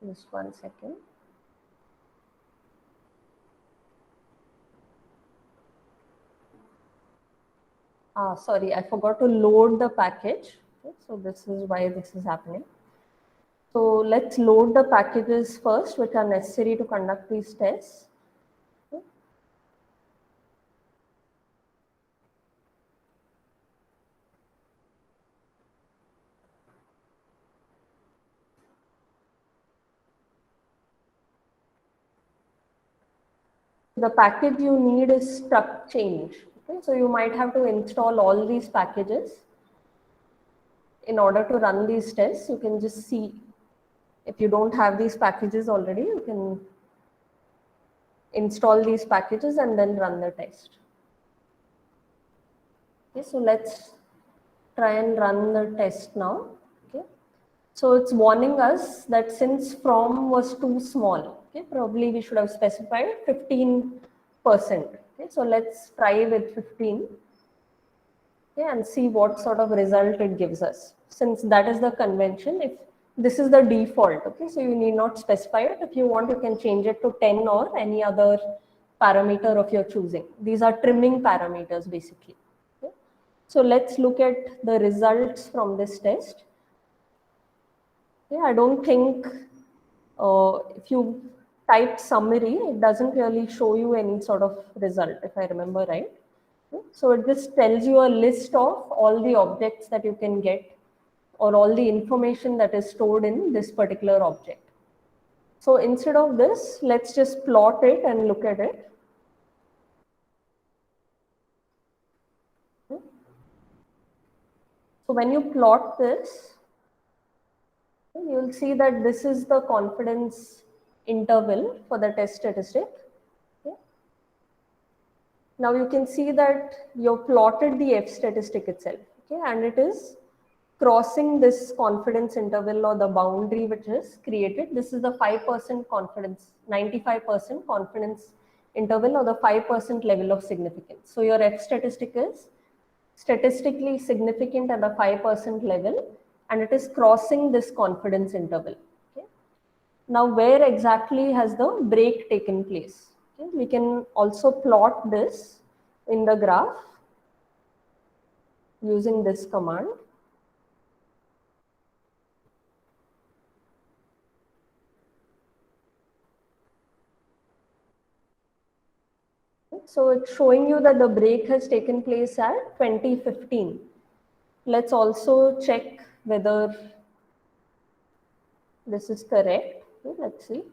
Just 1 second. Sorry, I forgot to load the package. Okay, so this is why this is happening. So let's load the packages first, which are necessary to conduct these tests. Okay. The package you need is struct change. Okay, so you might have to install all these packages in order to run these tests. You can just see if you don't have these packages already, you can install these packages and then run the test. Okay, so let's try and run the test now. Okay, so it's warning us that since from was too small, okay, probably we should have specified 15%. Okay, so let's try with 15. Okay, and see what sort of result it gives us. Since that is the convention, if this is the default, okay, so you need not specify it. If you want, you can change it to 10 or any other parameter of your choosing. These are trimming parameters basically. Okay. So let's look at the results from this test. Okay, I don't think if you type summary, it doesn't really show you any sort of result, if I remember right. So it just tells you a list of all the objects that you can get or all the information that is stored in this particular object. So instead of this, let's just plot it and look at it. So when you plot this, you will see that this is the confidence interval for the test statistic. Okay. Now you can see that you've plotted the F statistic itself, okay, and it is crossing this confidence interval or the boundary which is created. This is the 5% confidence, 95% confidence interval or the 5% level of significance. So your F statistic is statistically significant at the 5% level and it is crossing this confidence interval. Okay. Now where exactly has the break taken place? Okay. We can also plot this in the graph using this command. So it's showing you that the break has taken place at 2015. Let's also check whether this is correct. Okay, let's see.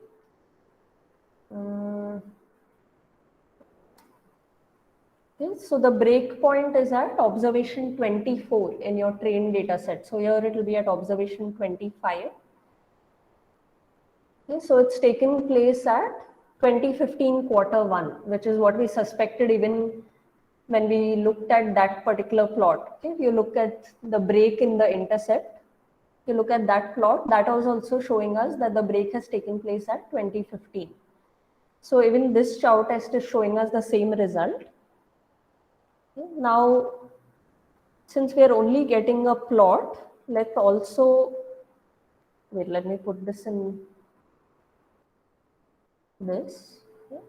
Okay, so the break point is at observation 24 in your trained data set. So here it will be at observation 25. Okay, so it's taken place at 2015 Q1, which is what we suspected even when we looked at that particular plot. Okay, if you look at the break in the intercept, if you look at that plot, that was also showing us that the break has taken place at 2015. So even this chow test is showing us the same result. Okay, now, since we are only getting a plot, let's also, wait, let me put this in this. Okay.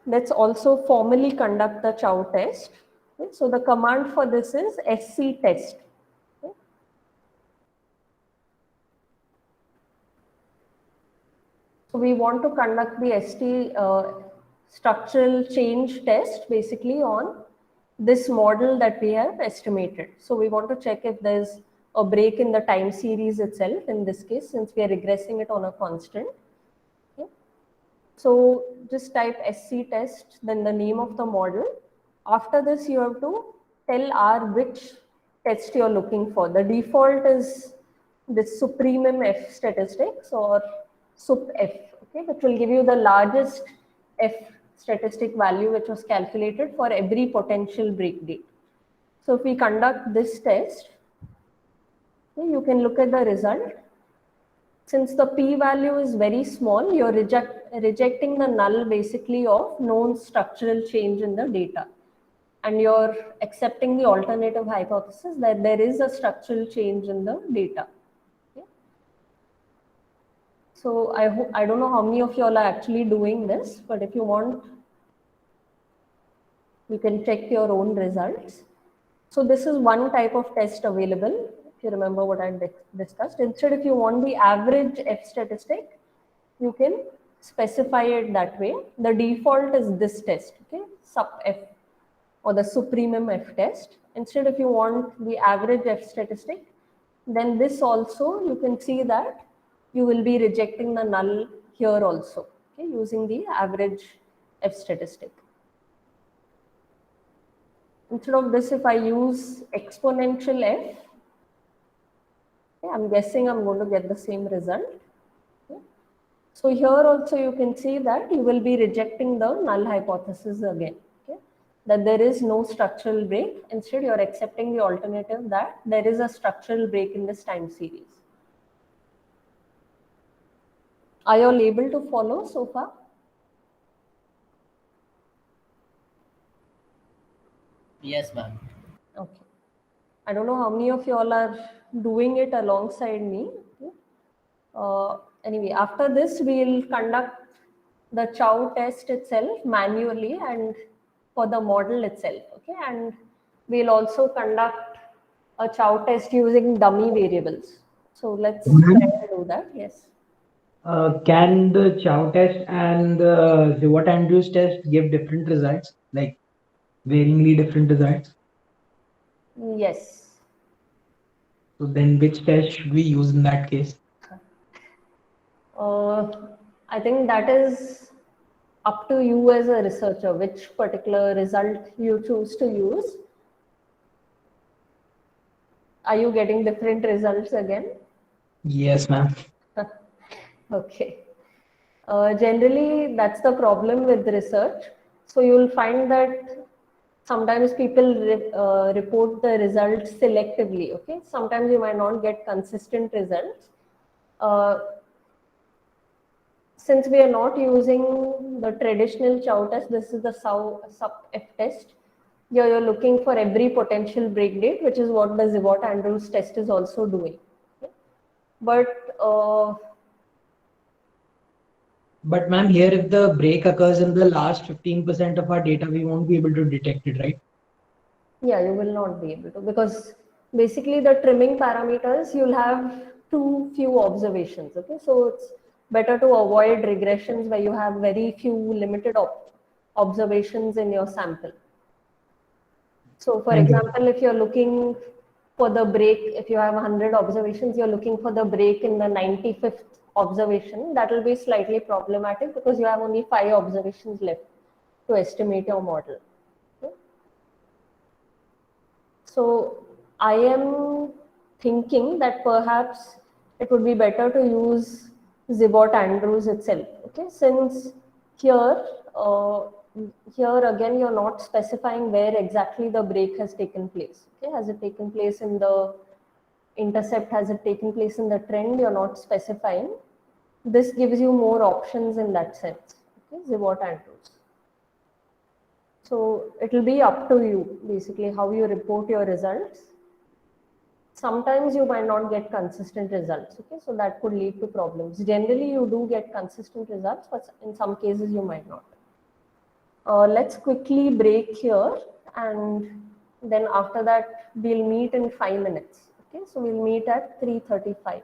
Let's also formally conduct the chow test. Okay. So the command for this is SC test. Okay. So we want to conduct the structural change test basically on this model that we have estimated. So we want to check if there's a break in the time series itself in this case, since we are regressing it on a constant. Okay. So just type SC test, then the name of the model. After this, you have to tell R which test you're looking for. The default is this supremum F statistics or sup F, okay, which will give you the largest F statistic value which was calculated for every potential break date. So if we conduct this test, okay, you can look at the result. Since the p-value is very small, you're rejecting the null basically of known structural change in the data. And you're accepting the alternative hypothesis that there is a structural change in the data. Okay. So I don't know how many of you all are actually doing this, but if you want, you can check your own results. So this is one type of test available, if you remember what I discussed. Instead, if you want the average F statistic, you can specify it that way. The default is this test, okay, sup F or the supremum F test. Instead, if you want the average F statistic, then this also you can see that you will be rejecting the null here also, okay, using the average F statistic. Instead of this, if I use exponential F, okay, I'm guessing I'm going to get the same result. Okay. So here also you can see that you will be rejecting the null hypothesis again, okay, that there is no structural break. Instead, you're accepting the alternative that there is a structural break in this time series. Are you all able to follow so far? Yes, ma'am. Okay. I don't know how many of you all are doing it alongside me. Okay. Anyway, after this, we'll conduct the chow test itself manually and for the model itself. Okay, and we'll also conduct a chow test using dummy variables. So let's try to do that. Yes. Can the chow test and the what Andrews test give different results, like varyingly different results? Yes. So then which test should we use in that case? I think that is up to you as a researcher, which particular result you choose to use. Are you getting different results again? Yes, ma'am. Okay. Generally, that's the problem with research. So you'll find that sometimes people report the results selectively. Okay, sometimes you might not get consistent results. Uh, since we are not using the traditional chow test, this is the sub F test. Here you're looking for every potential break date, which is what the Zivot-Andrews test is also doing. Okay? But But ma'am, here if the break occurs in the last 15% of our data, we won't be able to detect it, right? yeah, you will not be able to, because basically the trimming parameters, you'll have too few observations. Okay, so it's better to avoid regressions where you have very few limited observations in your sample. So for Thank you. example, if you're looking for the break, if you have 100 observations, you're looking for the break in the 95th observation, that will be slightly problematic because you have only 5 observations left to estimate your model. Okay? So I am thinking that perhaps it would be better to use Zibot-Andrews itself. Okay, since here, uh, here again you're not specifying where exactly the break has taken place. Okay, has it taken place in the intercept? Has it taken place in the trend? You're not specifying. This gives you more options in that sense. Okay, Zibot-Andrews. So it will be up to you basically how you report your results. Sometimes you might not get consistent results. Okay, so that could lead to problems. Generally, you do get consistent results, but in some cases you might not. Let's quickly break here, and then after that we'll meet in 5 minutes. Okay, so we'll meet at 3:35.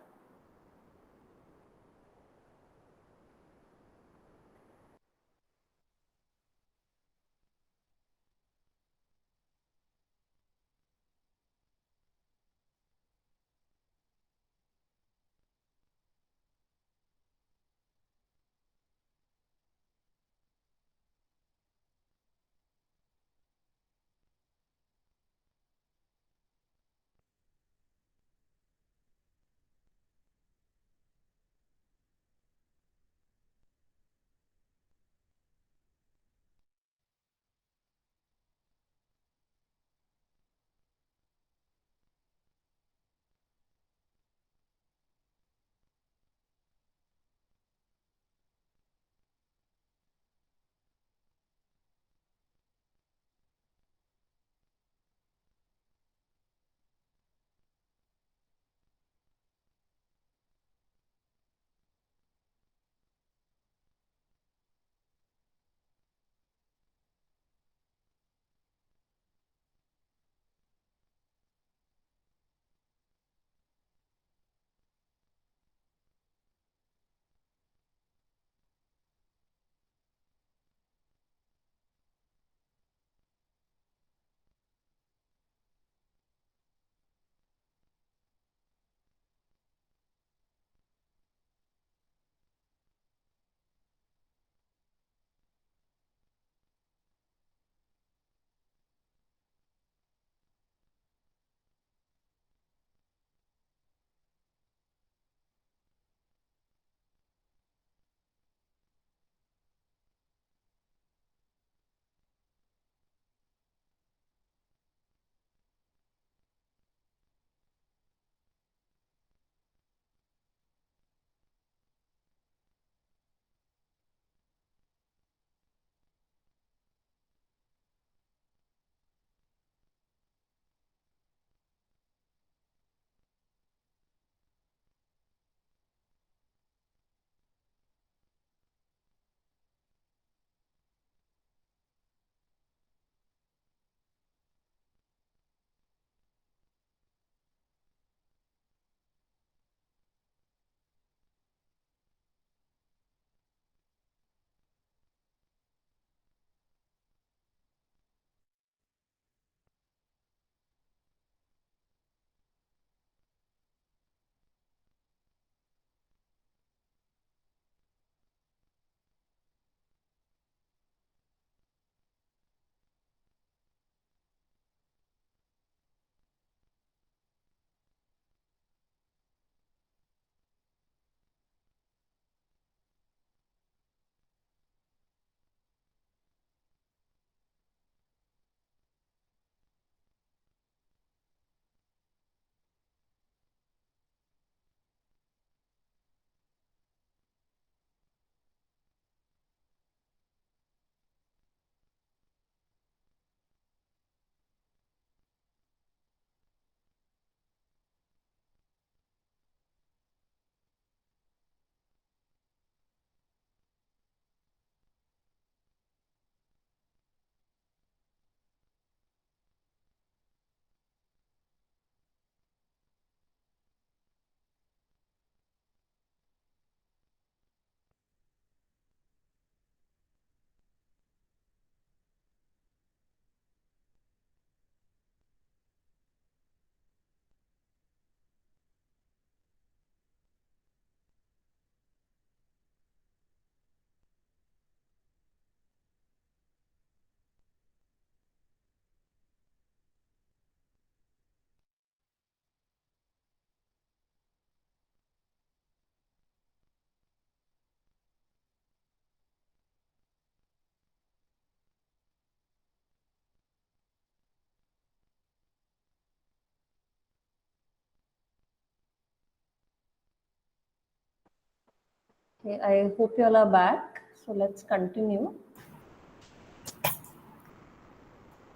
Okay, I hope you all are back. So let's continue.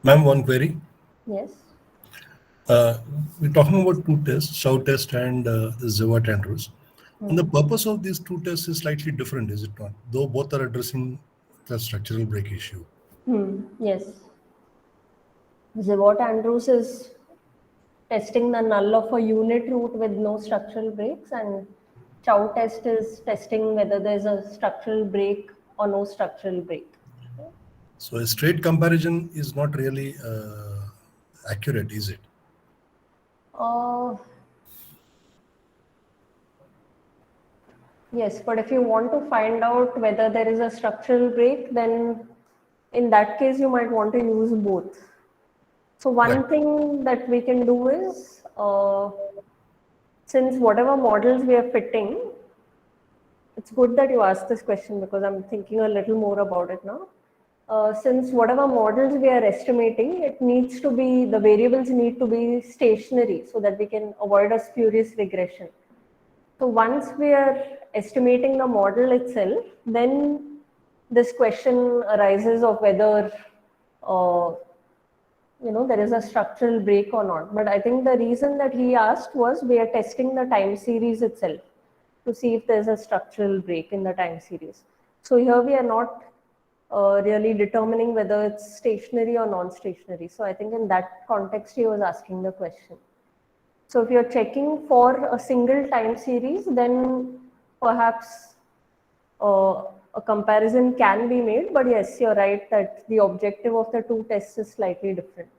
Ma'am, one query. Yes. We're talking about two tests, Chow test and the Zewart Andrews. And the purpose of these two tests is slightly different, is it not? Though both are addressing the structural break issue. Yes. Zewart Andrews is testing the null of a unit root with no structural breaks, and Chow test is testing whether there's a structural break or no structural break. So a straight comparison is not really accurate, is it? Uh, yes, but if you want to find out whether there is a structural break, then in that case you might want to use both. So one Right. thing that we can do is, since whatever models we are fitting, it's good that you asked this question because I'm thinking a little more about it now. Since whatever models we are estimating, it needs to be, the variables need to be stationary so that we can avoid a spurious regression. So once we are estimating the model itself, then this question arises of whether there is a structural break or not. But I think the reason that he asked was we are testing the time series itself to see if there's a structural break in the time series. So here we are not really determining whether it's stationary or non-stationary. So I think in that context he was asking the question. So if you're checking for a single time series, then perhaps a comparison can be made. But yes, you're right that the objective of the two tests is slightly different.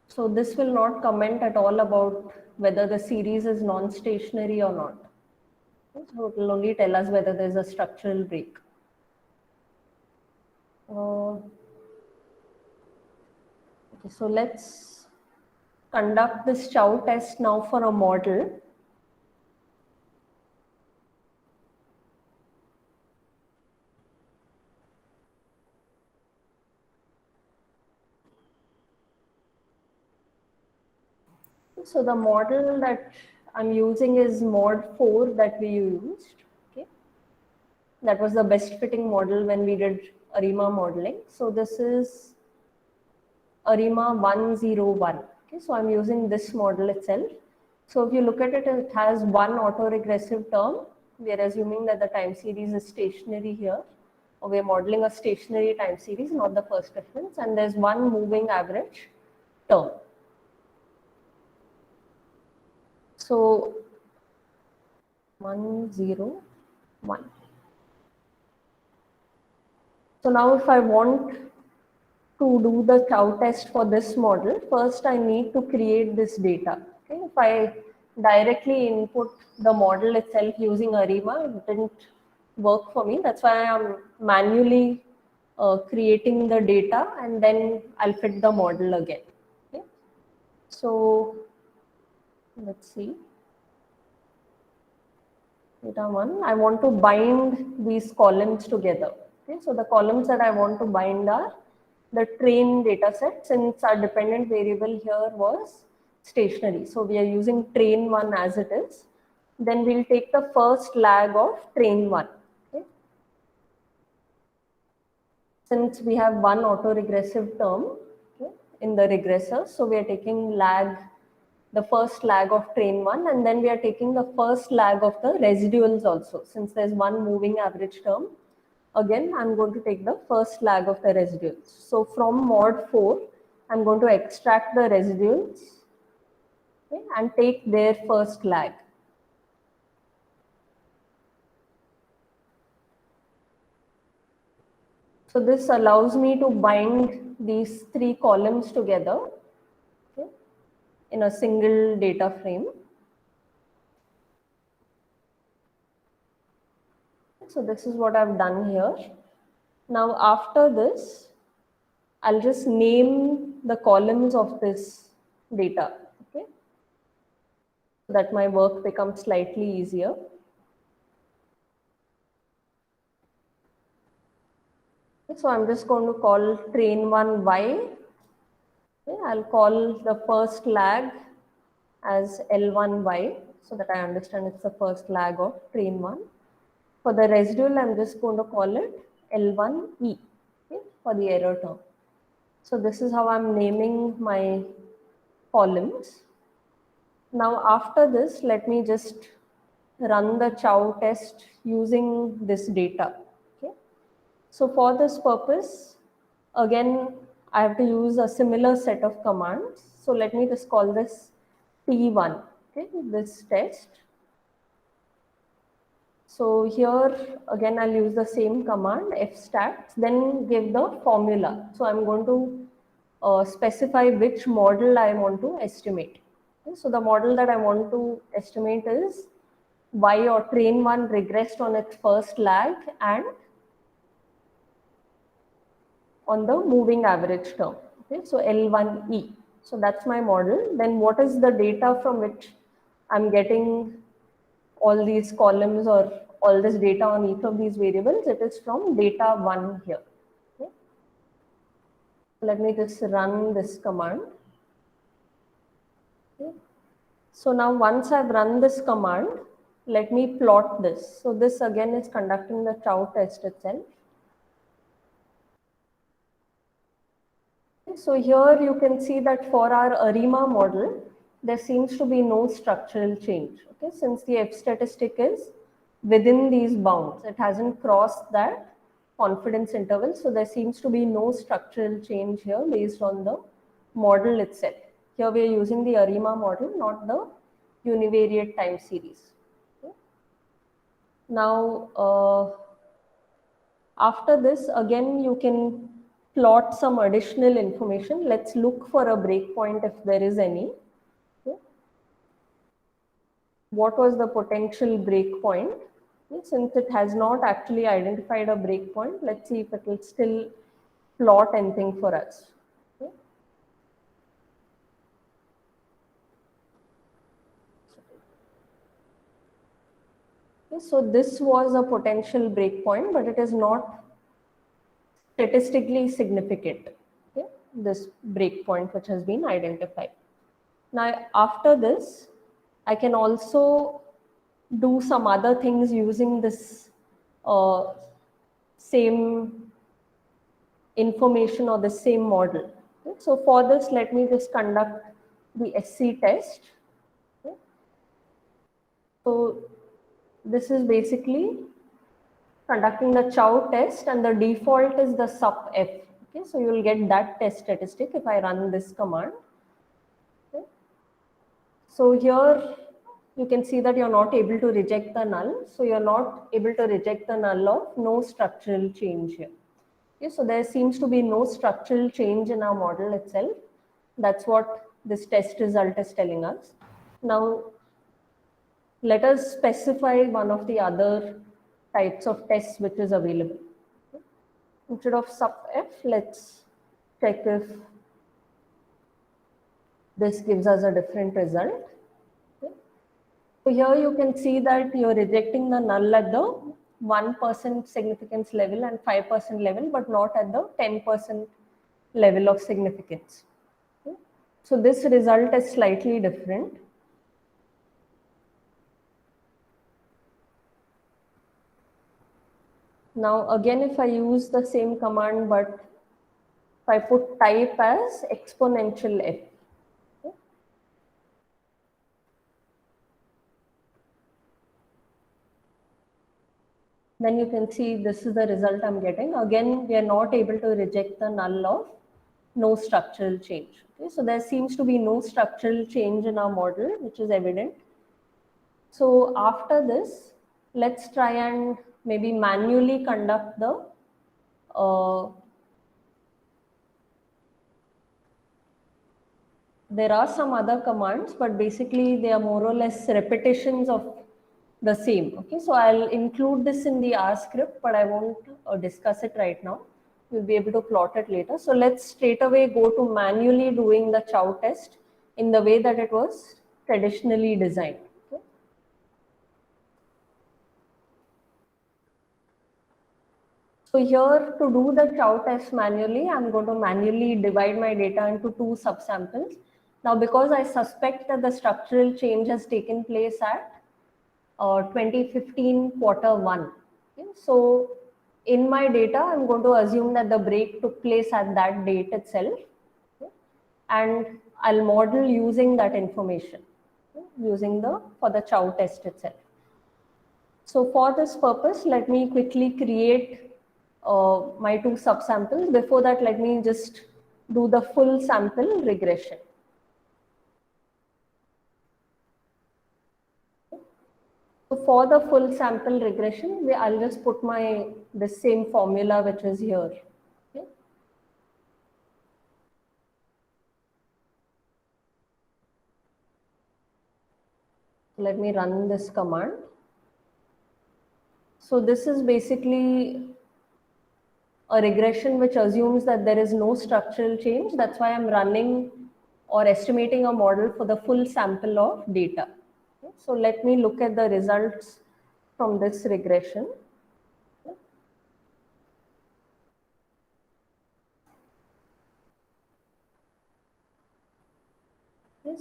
So this will not comment at all about whether the series is non-stationary or not. So it will only tell us whether there is a structural break. Okay, so let's conduct this Chow test now for a model. So the model that I'm using is mod 4 that we used. Okay, that was the best fitting model when we did ARIMA modeling. So this is ARIMA 101. Okay, so I'm using this model itself. So if you look at it, it has one autoregressive term. We are assuming that the time series is stationary here. Or we are modeling a stationary time series, not the first difference. And there's one moving average term. So 101. So now if I want to do the Chow test for this model, first I need to create this data. Okay? If I directly input the model itself using ARIMA, it didn't work for me. That's why I'm manually creating the data and then I'll fit the model again. Okay? So let's see. Data 1, I want to bind these columns together. Okay, so the columns that I want to bind are the train data set, since our dependent variable here was stationary. So we are using train 1 as it is. Then we'll take the first lag of train 1. Okay. Since we have one autoregressive term, okay, in the regressor, so we are taking the first lag of train 1, and then we are taking the first lag of the residuals also. Since there's one moving average term, again I'm going to take the first lag of the residuals. So from mod 4, I'm going to extract the residuals, okay, and take their first lag. So this allows me to bind these three columns together, okay, in a single data frame. So this is what I've done here. Now after this, I'll just name the columns of this data, okay, so that my work becomes slightly easier. Okay, so I'm just going to call train 1 Y, Okay, I'll call the first lag as L1Y so that I understand it's the first lag of train 1. For the residual, I'm just going to call it L1E, okay, for the error term. So this is how I'm naming my columns. Now after this, let me just run the chow test using this data. Okay. So for this purpose, again, I have to use a similar set of commands. So let me just call this T1, okay, this test. So here again, I'll use the same command fstats, then give the formula. So I'm going to specify which model I want to estimate. Okay, so the model that I want to estimate is Y, or train 1 regressed on its first lag and on the moving average term. Okay, so L1E. So that's my model. Then what is the data from which I'm getting all these columns or all this data on each of these variables? It is from data 1 here. Okay. Let me just run this command. Okay. So now once I've run this command, let me plot this. So this again is conducting the chow test itself. So here you can see that for our ARIMA model, there seems to be no structural change. Okay, since the F statistic is within these bounds, it hasn't crossed that confidence interval. So there seems to be no structural change here based on the model itself. Here we are using the ARIMA model, not the univariate time series. Okay. Now, after this, again, you can plot some additional information. Let's look for a breakpoint if there is any. Okay. What was the potential breakpoint? Okay. Since it has not actually identified a breakpoint, let's see if it will still plot anything for us. Okay. Okay, so this was a potential breakpoint, but it is not statistically significant. Okay, this breakpoint which has been identified. Now, after this, I can also do some other things using this same information or the same model. Okay, so for this, let me just conduct the SC test. Okay. So this is basically conducting the chow test, and the default is the sup f. Okay, so you will get that test statistic if I run this command. Okay. So here you can see that you're not able to reject the null. So you're not able to reject the null of no structural change here. Okay, so there seems to be no structural change in our model itself. That's what this test result is telling us. Now, let us specify one of the other types of tests which is available. Okay. Instead of sup f, let's check if this gives us a different result. Okay. So here you can see that you're rejecting the null at the 1% significance level and 5% level, but not at the 10% level of significance. Okay. So this result is slightly different. Now again, if I use the same command, but if I put type as exponential f, okay. Then you can see this is the result I'm getting. Again, we are not able to reject the null of no structural change. Okay, so there seems to be no structural change in our model, which is evident. So after this, let's try and maybe manually conduct the there are some other commands, but basically they are more or less repetitions of the same. Okay, so I'll include this in the R script, but I won't discuss it right now. We'll be able to plot it later. So let's straight away go to manually doing the chow test in the way that it was traditionally designed. Okay. So here, to do the chow test manually, I'm going to manually divide my data into two subsamples. Now, because I suspect that the structural change has taken place at 2015 quarter 1. Okay? So in my data, I'm going to assume that the break took place at that date itself. Okay? And I'll model using that information, okay? Using for the chow test itself. So for this purpose, let me quickly create my two subsamples. Before that, let me just do the full sample regression. So for the full sample regression, I'll just put the same formula which is here. Okay. Let me run this command. So this is basically a regression which assumes that there is no structural change. That's why I'm running or estimating a model for the full sample of data. Okay. So let me look at the results from this regression. Okay.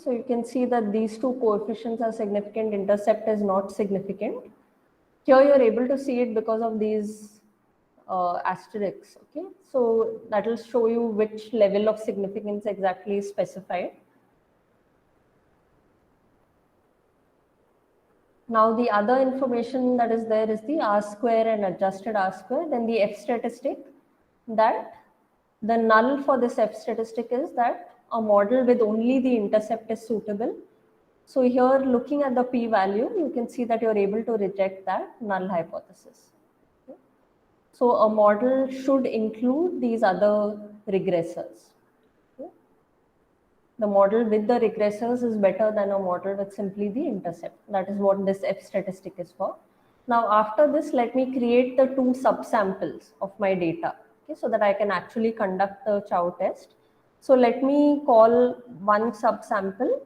So you can see that these two coefficients are significant, intercept is not significant. Here you're able to see it because of these asterisks. Okay, so that will show you which level of significance exactly is specified. Now the other information that is there is the R square and adjusted R square. Then the F statistic, that the null for this F statistic is that a model with only the intercept is suitable. So here, looking at the p-value, you can see that you're able to reject that null hypothesis. Okay. So a model should include these other regressors. Okay. The model with the regressors is better than a model with simply the intercept. That is what this F statistic is for. Now after this, let me create the two subsamples of my data, okay, so that I can actually conduct the chow test. So let me call one subsample.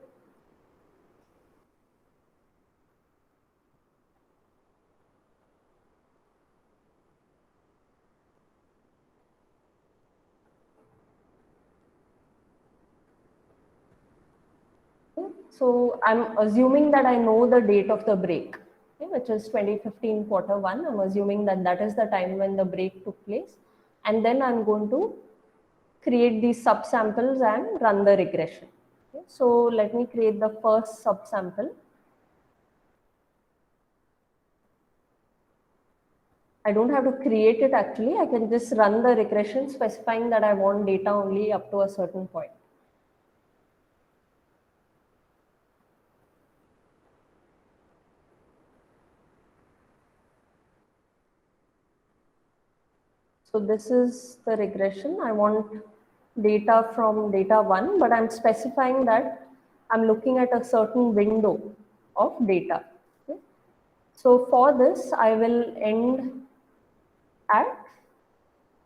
So I'm assuming that I know the date of the break, okay, which is 2015 quarter 1. I'm assuming that that is the time when the break took place. And then I'm going to create these subsamples and run the regression. Okay. So let me create the first subsample. I don't have to create it actually. I can just run the regression specifying that I want data only up to a certain point. So this is the regression. I want data from data 1, but I'm specifying that I'm looking at a certain window of data. Okay. So for this, I will end at,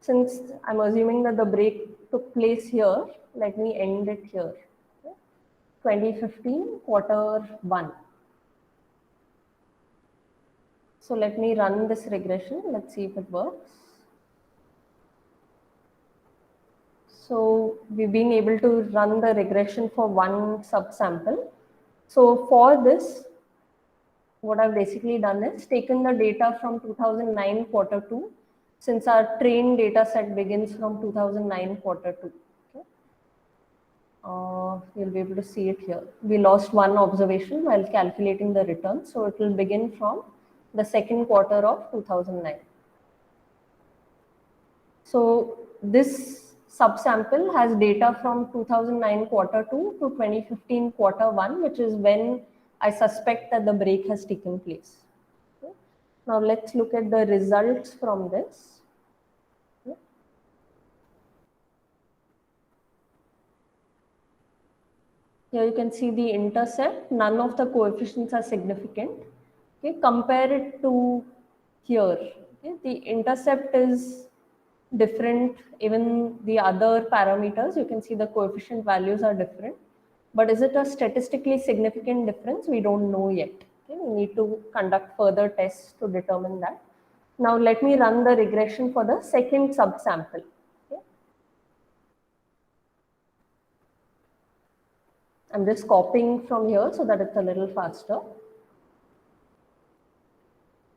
since I'm assuming that the break took place here, let me end it here. Okay. 2015 quarter 1. So let me run this regression. Let's see if it works. So we've been able to run the regression for one subsample. So for this, what I've basically done is taken the data from 2009 quarter 2, since our trained data set begins from 2009 quarter 2. Okay. You'll be able to see it here. We lost one observation while calculating the return. So it will begin from the second quarter of 2009. So this subsample has data from 2009 quarter 2 to 2015 quarter 1, which is when I suspect that the break has taken place. Okay. Now let's look at the results from this. Okay. Here you can see the intercept. None of the coefficients are significant. Okay. Compare it to here. Okay. The intercept is different. Even the other parameters, you can see the coefficient values are different. But is it a statistically significant difference? We don't know yet. Okay. We need to conduct further tests to determine that. Now let me run the regression for the second subsample. Okay. I'm just copying from here so that it's a little faster.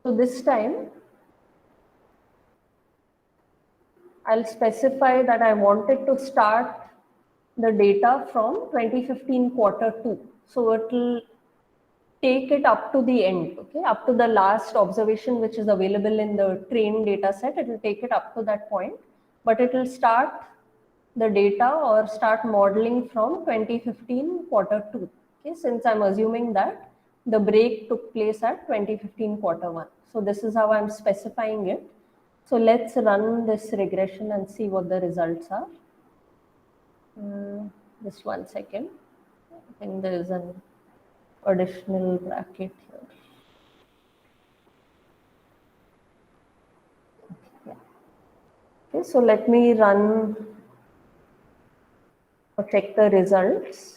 So this time, I'll specify that I wanted to start the data from 2015 quarter 2. So it will take it up to the end, okay, up to the last observation which is available in the trained data set. It will take it up to that point, but it will start the data or start modeling from 2015 quarter 2. Okay, since I'm assuming that the break took place at 2015 quarter 1. So this is how I'm specifying it. So let's run this regression and see what the results are. Just 1 second. I think there is an additional bracket here. Yeah. Okay, so let me run or check the results.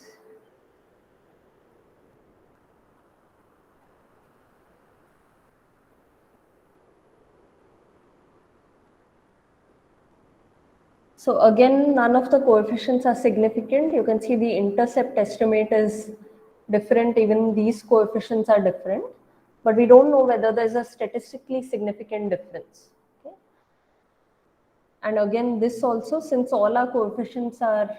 So again, none of the coefficients are significant. You can see the intercept estimate is different. Even these coefficients are different, but we don't know whether there's a statistically significant difference. Okay? And again, this also, since all our coefficients are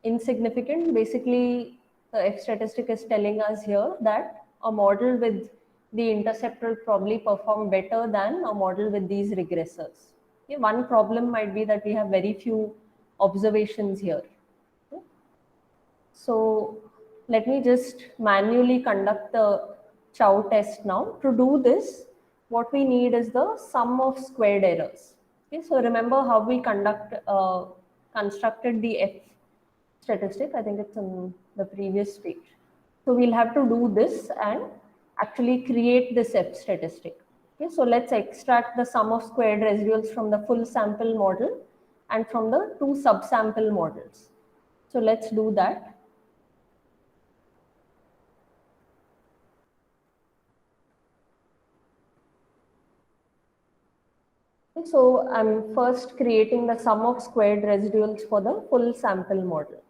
insignificant, basically the F statistic is telling us here that a model with the intercept will probably perform better than a model with these regressors. Okay, one problem might be that we have very few observations here. Okay. So let me just manually conduct the chow test now. To do this, what we need is the sum of squared errors. Okay, so remember how we constructed the F statistic. I think it's in the previous page. So we'll have to do this and actually create this F statistic. Okay, so let's extract the sum of squared residuals from the full sample model and from the two subsample models. So let's do that. Okay, so I'm first creating the sum of squared residuals for the full sample model.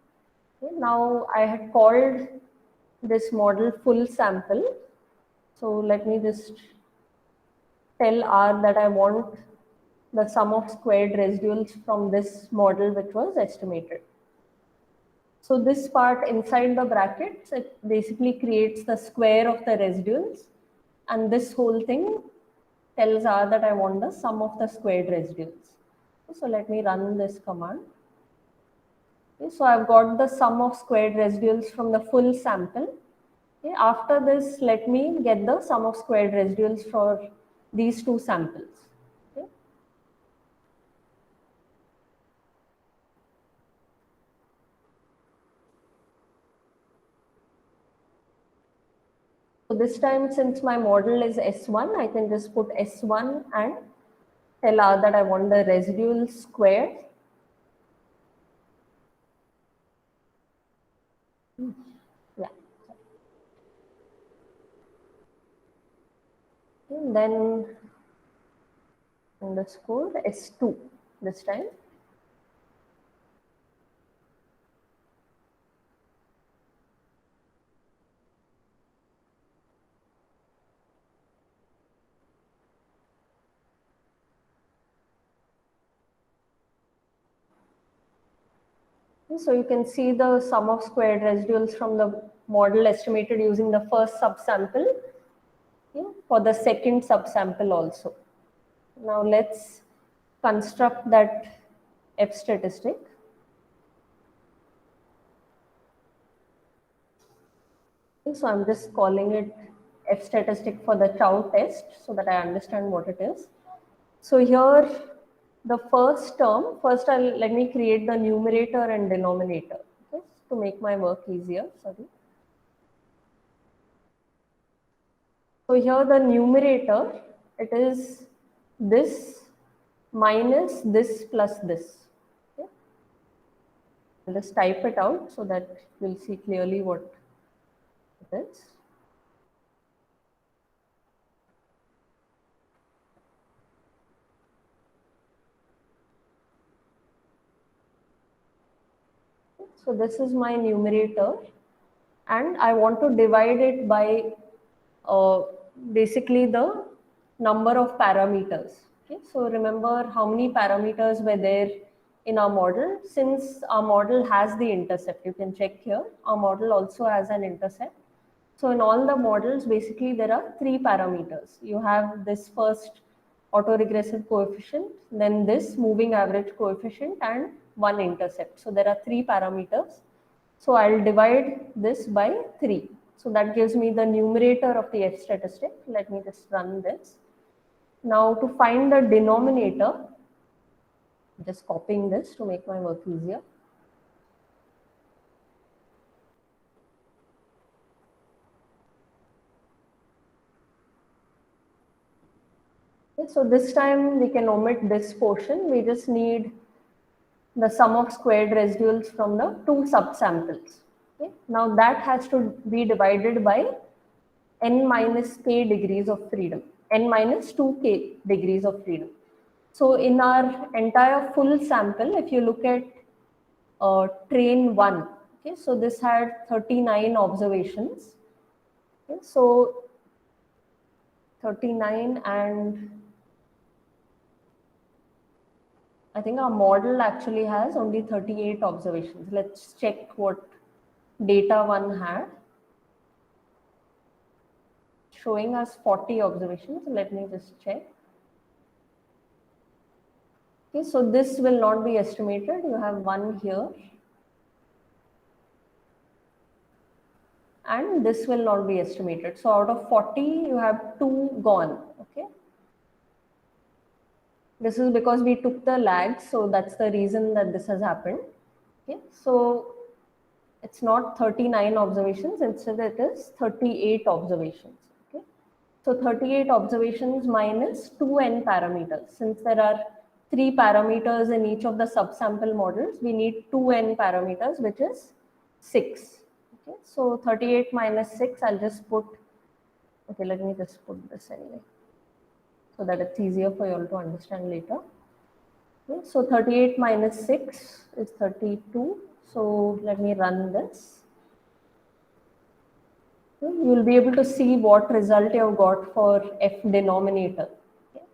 Okay, now I had called this model full sample. So let me just tell R that I want the sum of squared residuals from this model which was estimated. So this part inside the brackets, it basically creates the square of the residuals, and this whole thing tells R that I want the sum of the squared residuals. So let me run this command. Okay, so I've got the sum of squared residuals from the full sample. Okay, after this, let me get the sum of squared residuals for these two samples. Okay. So this time, since my model is S1, I can just put S1 and tell R that I want the residual squared. Yeah. And then underscore S2 this time. So you can see the sum of squared residuals from the model estimated using the first subsample, for the second subsample also. Now let's construct that F statistic. So I'm just calling it F statistic for the chow test so that I understand what it is. So here, the first term, let me create the numerator and denominator, okay, to make my work easier. Sorry. So here the numerator, it is this minus this plus this. Okay. I'll just type it out so that you'll see clearly what it is. So this is my numerator, and I want to divide it by basically the number of parameters. Okay, so remember how many parameters were there in our model. Since our model has the intercept, you can check here, our model also has an intercept. So in all the models, basically there are three parameters. You have this first autoregressive coefficient, then this moving average coefficient, and one intercept. So there are three parameters. So I'll divide this by 3. So that gives me the numerator of the F statistic. Let me just run this. Now to find the denominator, just copying this to make my work easier. Okay, so this time we can omit this portion. We just need the sum of squared residuals from the two subsamples. Okay, now that has to be divided by n minus k degrees of freedom, n minus 2k degrees of freedom. So in our entire full sample, if you look at train 1, okay, so this had 39 observations. Okay, so 39, and I think our model actually has only 38 observations. Let's check what data 1 had. Showing us 40 observations. Let me just check. Okay, so this will not be estimated. You have 1 here, and this will not be estimated. So out of 40, you have 2 gone. Okay. This is because we took the lag, so that's the reason that this has happened. Okay, so it's not 39 observations, instead it is 38 observations. Okay, so 38 observations minus 2n parameters. Since there are 3 parameters in each of the subsample models, we need 2n parameters, which is 6. Okay, so 38 minus 6, I'll just put, okay, let me just put this anyway, so that it's easier for you all to understand later. Okay, so 38 minus 6 is 32. So let me run this. Okay, you will be able to see what result you have got for F denominator. Okay.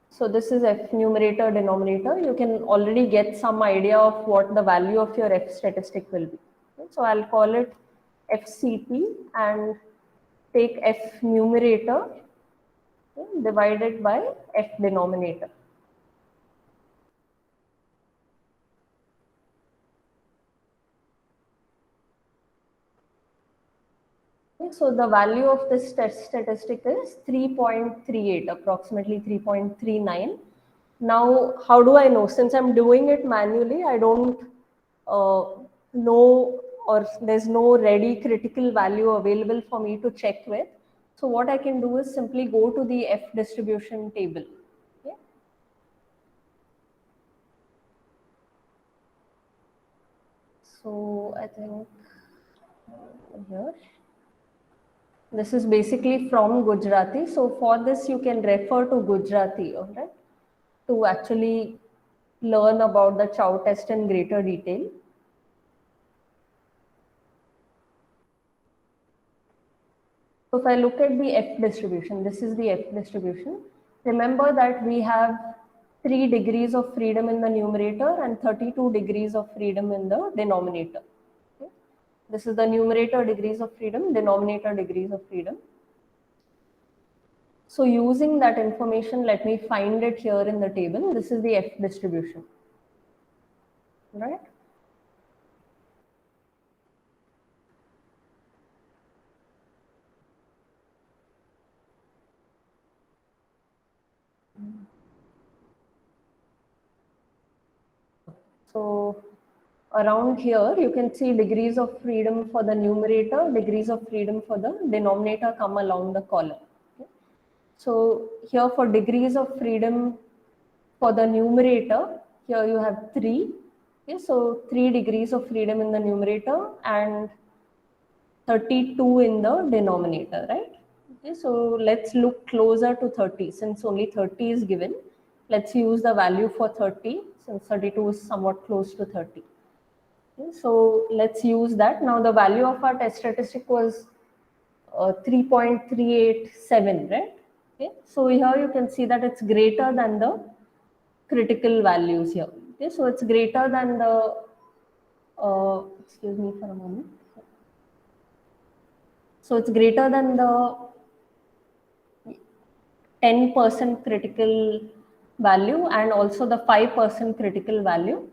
So this is F numerator denominator. You can already get some idea of what the value of your F statistic will be. Okay, so I'll call it FCT and take F numerator, okay, divided by F denominator. Okay, so the value of this test statistic is 3.38, approximately 3.39. Now, how do I know? Since I'm doing it manually, I don't know, or there's no ready critical value available for me to check with. So what I can do is simply go to the F distribution table. Okay. So I think here, this is basically from Gujarati. So for this, you can refer to Gujarati, all right, to actually learn about the Chow test in greater detail. So if I look at the F distribution, this is the F distribution. Remember that we have 3 degrees of freedom in the numerator and 32 degrees of freedom in the denominator. Okay. This is the numerator degrees of freedom, denominator degrees of freedom. So using that information, let me find it here in the table. This is the F distribution, right? So around here, you can see degrees of freedom for the numerator, degrees of freedom for the denominator come along the column. Okay. So here for degrees of freedom for the numerator, here you have 3. Okay, so 3 degrees of freedom in the numerator and 32 in the denominator, right? Okay, so let's look closer to 30. Since only 30 is given, let's use the value for 30. since 32 is somewhat close to 30. Okay, so let's use that. Now the value of our test statistic was 3.387, right? Okay, so here you can see that it's greater than the critical values here. Okay, so it's greater than the, excuse me for a moment. So it's greater than the 10% critical value and also the 5% critical value.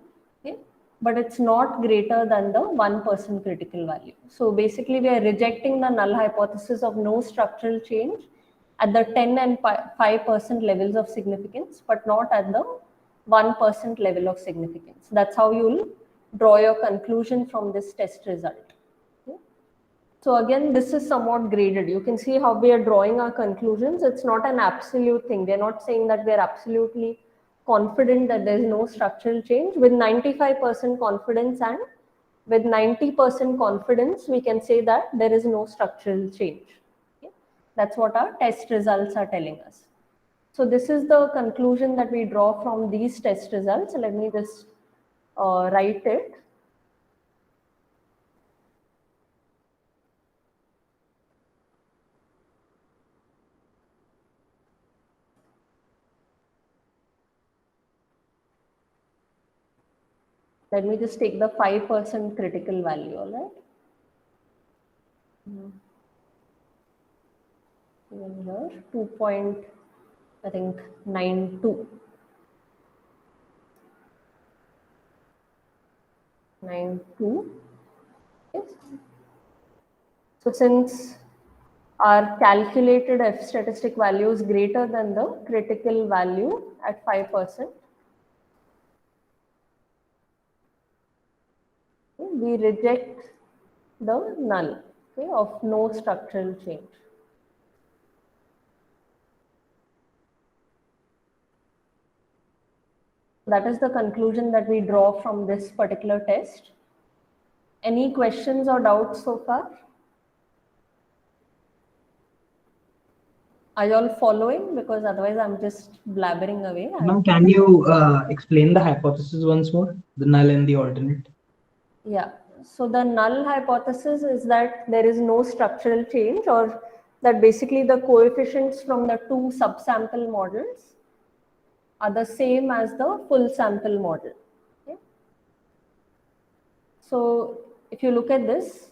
Okay, but it's not greater than the 1% critical value. So basically we are rejecting the null hypothesis of no structural change at the 10 and 5% levels of significance, but not at the 1% level of significance. That's how you'll draw your conclusion from this test result. Okay. So again, this is somewhat graded. You can see how we are drawing our conclusions. It's not an absolute thing. They're not saying that we're absolutely confident that there's no structural change. With 95% confidence and with 90% confidence, we can say that there is no structural change. Okay. That's what our test results are telling us. So this is the conclusion that we draw from these test results. Let me just write it. Let me just take the 5% critical value, all right? Even here, 2.92. 92. Yes. So since our calculated F statistic value is greater than the critical value at 5%, we reject the null, okay, of no structural change. That is the conclusion that we draw from this particular test. Any questions or doubts so far? Are you all following? Because otherwise I'm just blabbering away. Ma'am, can you explain the hypothesis once more, the null and the alternate? Yeah, so the null hypothesis is that there is no structural change, or that basically the coefficients from the two subsample models are the same as the full sample model. Okay. So if you look at this,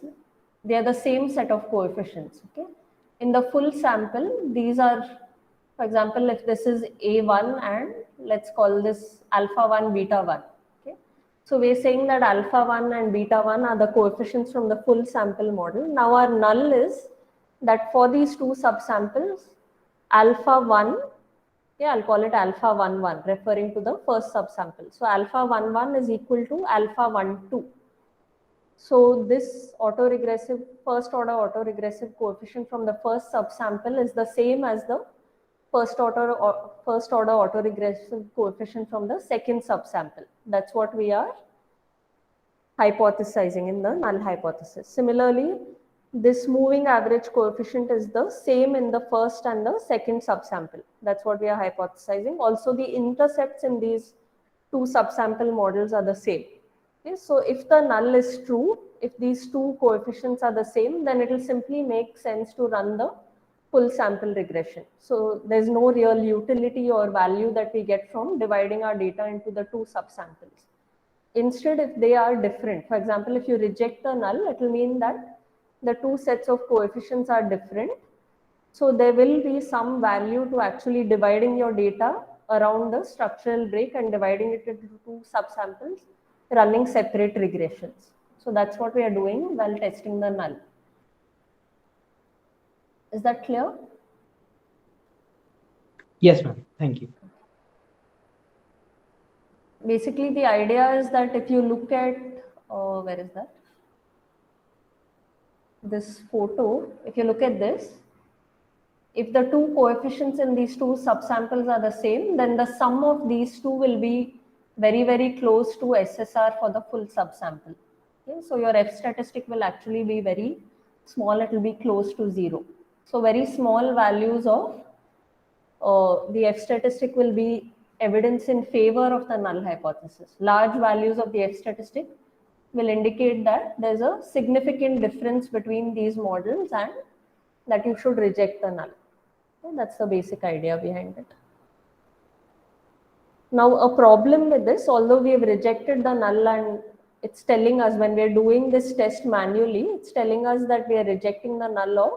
they are the same set of coefficients. Okay. In the full sample, these are, for example, if this is A1 and let's call this alpha 1, beta 1. Okay. So we're saying that alpha 1 and beta 1 are the coefficients from the full sample model. Now our null is that for these two subsamples, alpha 1, yeah, I'll call it alpha 1, 1, referring to the first subsample. So alpha 1, 1 is equal to alpha 1, 2. So this autoregressive, first order autoregressive coefficient from the first subsample is the same as the first order autoregressive coefficient from the second subsample. That's what we are hypothesizing in the null hypothesis. Similarly, this moving average coefficient is the same in the first and the second subsample. That's what we are hypothesizing. Also, the intercepts in these two subsample models are the same. Okay, so if the null is true, if these two coefficients are the same, then it will simply make sense to run the full sample regression. So there's no real utility or value that we get from dividing our data into the two subsamples. Instead, if they are different, for example, if you reject the null, it will mean that the two sets of coefficients are different. So there will be some value to actually dividing your data around the structural break and dividing it into two subsamples, running separate regressions. So that's what we are doing while testing the null. Is that clear? Yes, ma'am. Thank you. Basically, the idea is that if you look at, where is that? This photo, if you look at this, if the two coefficients in these two subsamples are the same, then the sum of these two will be very, very close to SSR for the full subsample. Okay? So your F statistic will actually be very small, it will be close to 0. So very small values of the F statistic will be evidence in favor of the null hypothesis. Large values of the F statistic will indicate that there's a significant difference between these models and that you should reject the null. Okay, that's the basic idea behind it. Now, a problem with this, although we have rejected the null and it's telling us when we're doing this test manually, it's telling us that we are rejecting the null of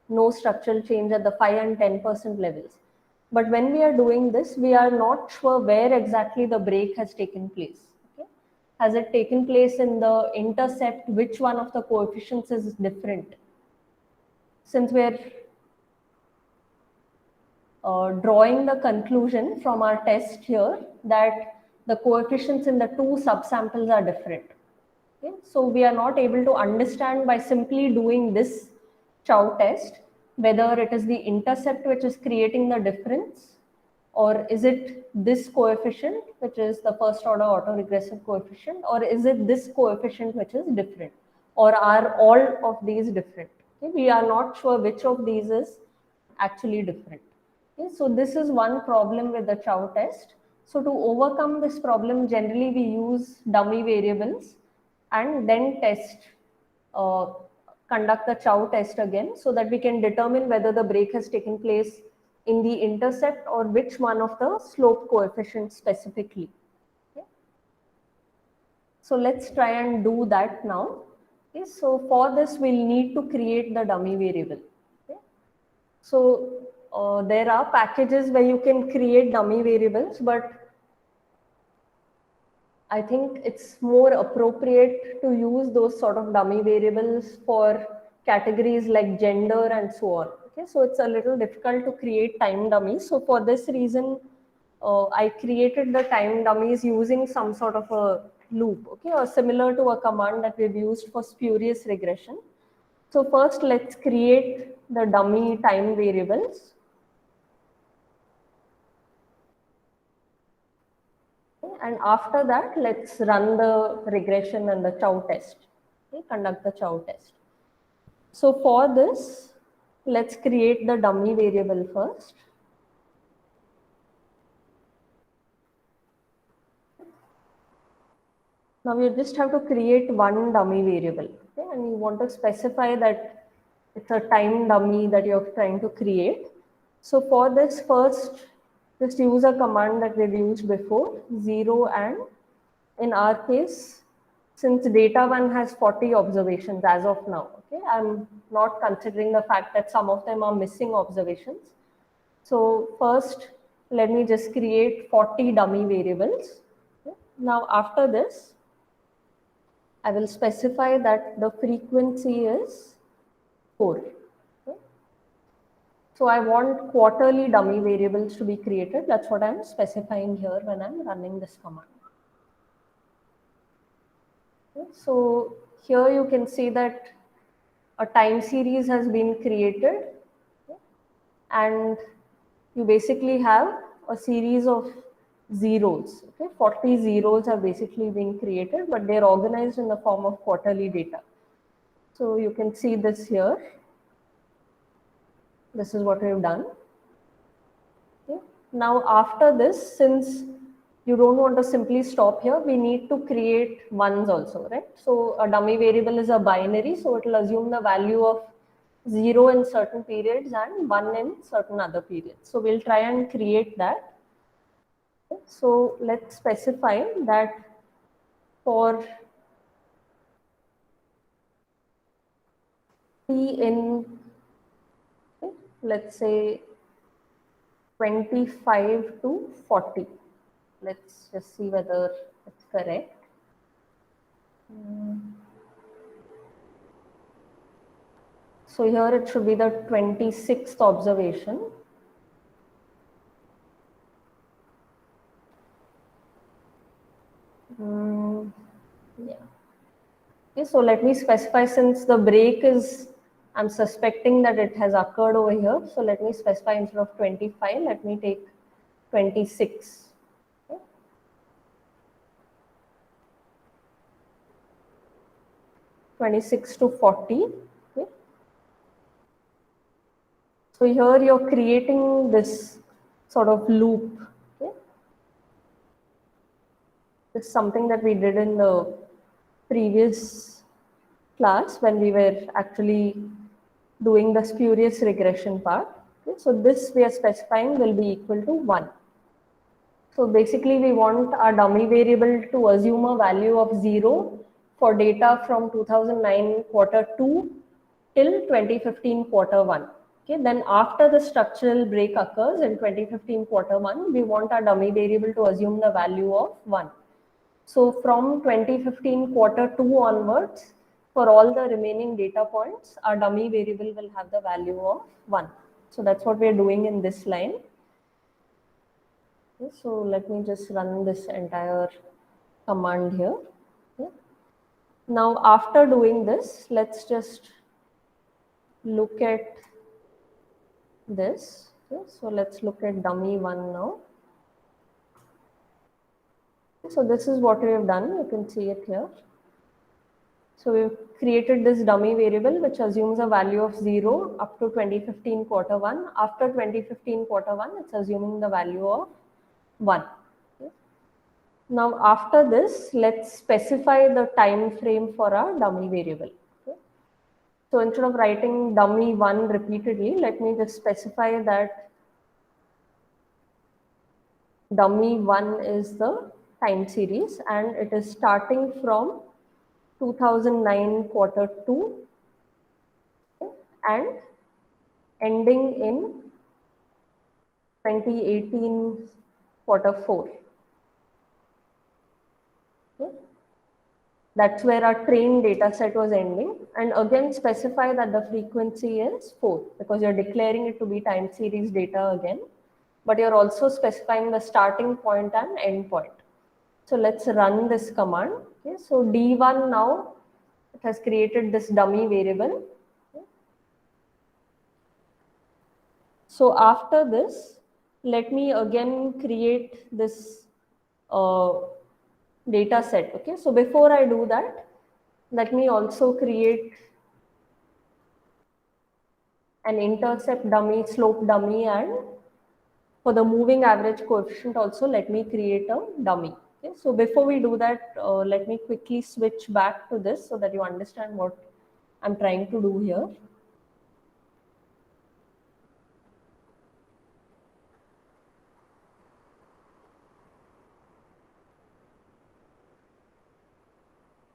no structural change at the 5 and 10% levels. But when we are doing this, we are not sure where exactly the break has taken place. Okay? Has it taken place in the intercept? Which one of the coefficients is different? Since we're drawing the conclusion from our test here that the coefficients in the two subsamples are different. Okay? So we are not able to understand by simply doing this Chow test whether it is the intercept which is creating the difference, or is it this coefficient which is the first order autoregressive coefficient, or is it this coefficient which is different, or are all of these different. Okay? We are not sure which of these is actually different. Okay? So this is one problem with the Chow test. So to overcome this problem, generally we use dummy variables and then conduct the Chow test again so that we can determine whether the break has taken place in the intercept or which one of the slope coefficients specifically. Okay. So let's try and do that now. Okay. So for this, we'll need to create the dummy variable. Okay. So there are packages where you can create dummy variables, but I think it's more appropriate to use those sort of dummy variables for categories like gender and so on. Okay, so it's a little difficult to create time dummies. So for this reason, I created the time dummies using some sort of a loop, okay, or similar to a command that we've used for spurious regression. So first, let's create the dummy time variables. And after that, let's run the regression and the Chow test. Okay, conduct the Chow test. So for this, let's create the dummy variable first. Now you just have to create one dummy variable. Okay, and you want to specify that it's a time dummy that you're trying to create. So for this, first, just use a command that we've used before, 0 and in our case, since data 1 has 40 observations as of now, okay, I'm not considering the fact that some of them are missing observations. So first, let me just create 40 dummy variables. Okay. Now after this, I will specify that the frequency is 4. Okay. So I want quarterly dummy variables to be created. That's what I'm specifying here when I'm running this command. So here you can see that a time series has been created, and you basically have a series of zeros. Okay, 40 zeros have basically been created, but they're organized in the form of quarterly data. So you can see this here. This is what we've done. Okay. Now after this, since you don't want to simply stop here, we need to create ones also, right? So a dummy variable is a binary, so it will assume the value of 0 in certain periods and 1 in certain other periods. So we'll try and create that. Okay. So let's specify that for t in, okay, let's say 25 to 40. Let's just see whether it's correct. So here it should be the 26th observation. Yeah. Okay, so let me specify, since the break is, I'm suspecting that it has occurred over here. So let me specify instead of 25, let me take 26. 26 to 40. Okay. So here you're creating this sort of loop. It's something that we did in the previous class when we were actually doing the spurious regression part. Okay, so this we are specifying will be equal to 1. So basically we want our dummy variable to assume a value of 0 for data from 2009 quarter 2 till 2015 quarter 1. Okay, then after the structural break occurs in 2015 quarter 1, we want our dummy variable to assume the value of 1. So from 2015 quarter 2 onwards, for all the remaining data points, our dummy variable will have the value of 1. So that's what we're doing in this line. Okay, so let me just run this entire command here. Okay. Now after doing this, let's just look at this. Okay, so let's look at dummy 1 now. So this is what we have done. You can see it here. So we've created this dummy variable which assumes a value of 0 up to 2015 quarter 1. After 2015 quarter 1, it's assuming the value of 1. Okay. Now after this, let's specify the time frame for our dummy variable. Okay. So instead of writing dummy 1 repeatedly, let me just specify that dummy 1 is the time series and it is starting from 2009 quarter 2 and ending in 2018 quarter 4. Okay. That's where our trained data set was ending, and again specify that the frequency is 4 because you're declaring it to be time series data again, but you're also specifying the starting point and end point. So let's run this command. Okay. So D1 now it has created this dummy variable. Okay. So after this, let me again create this data set. Okay, so before I do that, let me also create an intercept dummy, slope dummy, and for the moving average coefficient also let me create a dummy. Okay, so before we do that, let me quickly switch back to this so that you understand what I'm trying to do here.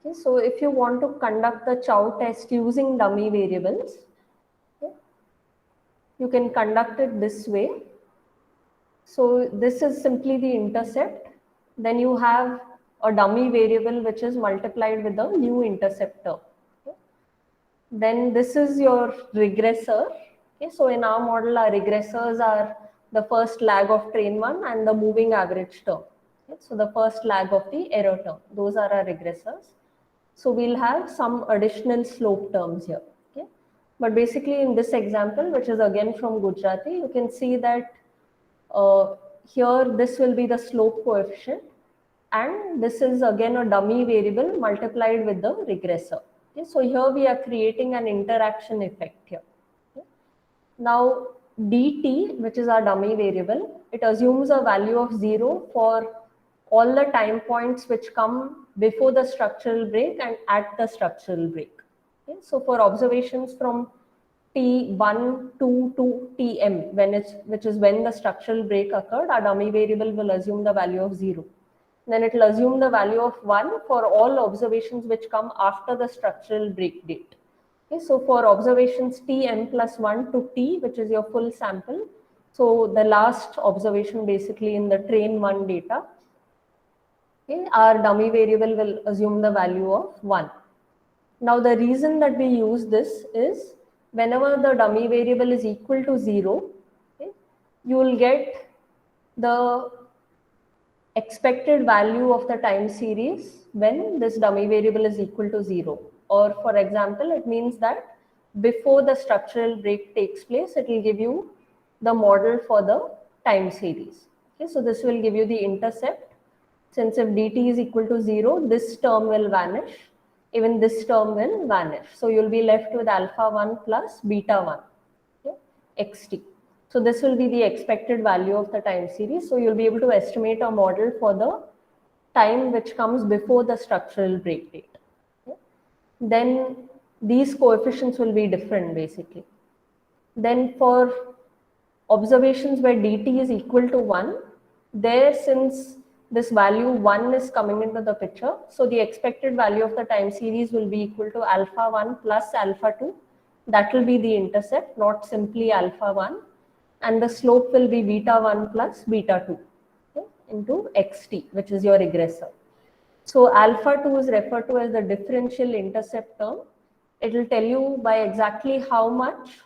Okay, so if you want to conduct the chow test using dummy variables, okay, you can conduct it this way. So this is simply the intercept. Then you have a dummy variable which is multiplied with a new interceptor. Okay. Then this is your regressor. Okay, so in our model, our regressors are the first lag of train 1 and the moving average term. Okay, so the first lag of the error term, those are our regressors. So we'll have some additional slope terms here. Okay. But basically in this example, which is again from Gujarati, you can see that here this will be the slope coefficient and this is again a dummy variable multiplied with the regressor. Okay. So here we are creating an interaction effect here. Okay. Now dt, which is our dummy variable, it assumes a value of 0 for all the time points which come before the structural break and at the structural break. Okay. So for observations from T1 to Tm, which is when the structural break occurred, our dummy variable will assume the value of 0. Then it will assume the value of 1 for all observations which come after the structural break date. Okay, so for observations Tm plus 1 to T, which is your full sample, so the last observation basically in the train 1 data, okay, our dummy variable will assume the value of 1. Now the reason that we use this is whenever the dummy variable is equal to 0, okay, you will get the expected value of the time series when this dummy variable is equal to 0. Or for example, it means that before the structural break takes place, it will give you the model for the time series. Okay, so this will give you the intercept. Since if dt is equal to 0, this term will vanish. Even this term will vanish. So you'll be left with alpha 1 plus beta 1, okay, xt. So this will be the expected value of the time series. So you'll be able to estimate a model for the time which comes before the structural break date. Okay? Then these coefficients will be different basically. Then for observations where dt is equal to 1, there since this value 1 is coming into the picture, so the expected value of the time series will be equal to alpha 1 plus alpha 2. That will be the intercept, not simply alpha 1. And the slope will be beta 1 plus beta 2, okay, into xt, which is your regressor. So alpha 2 is referred to as the differential intercept term. It will tell you by exactly how much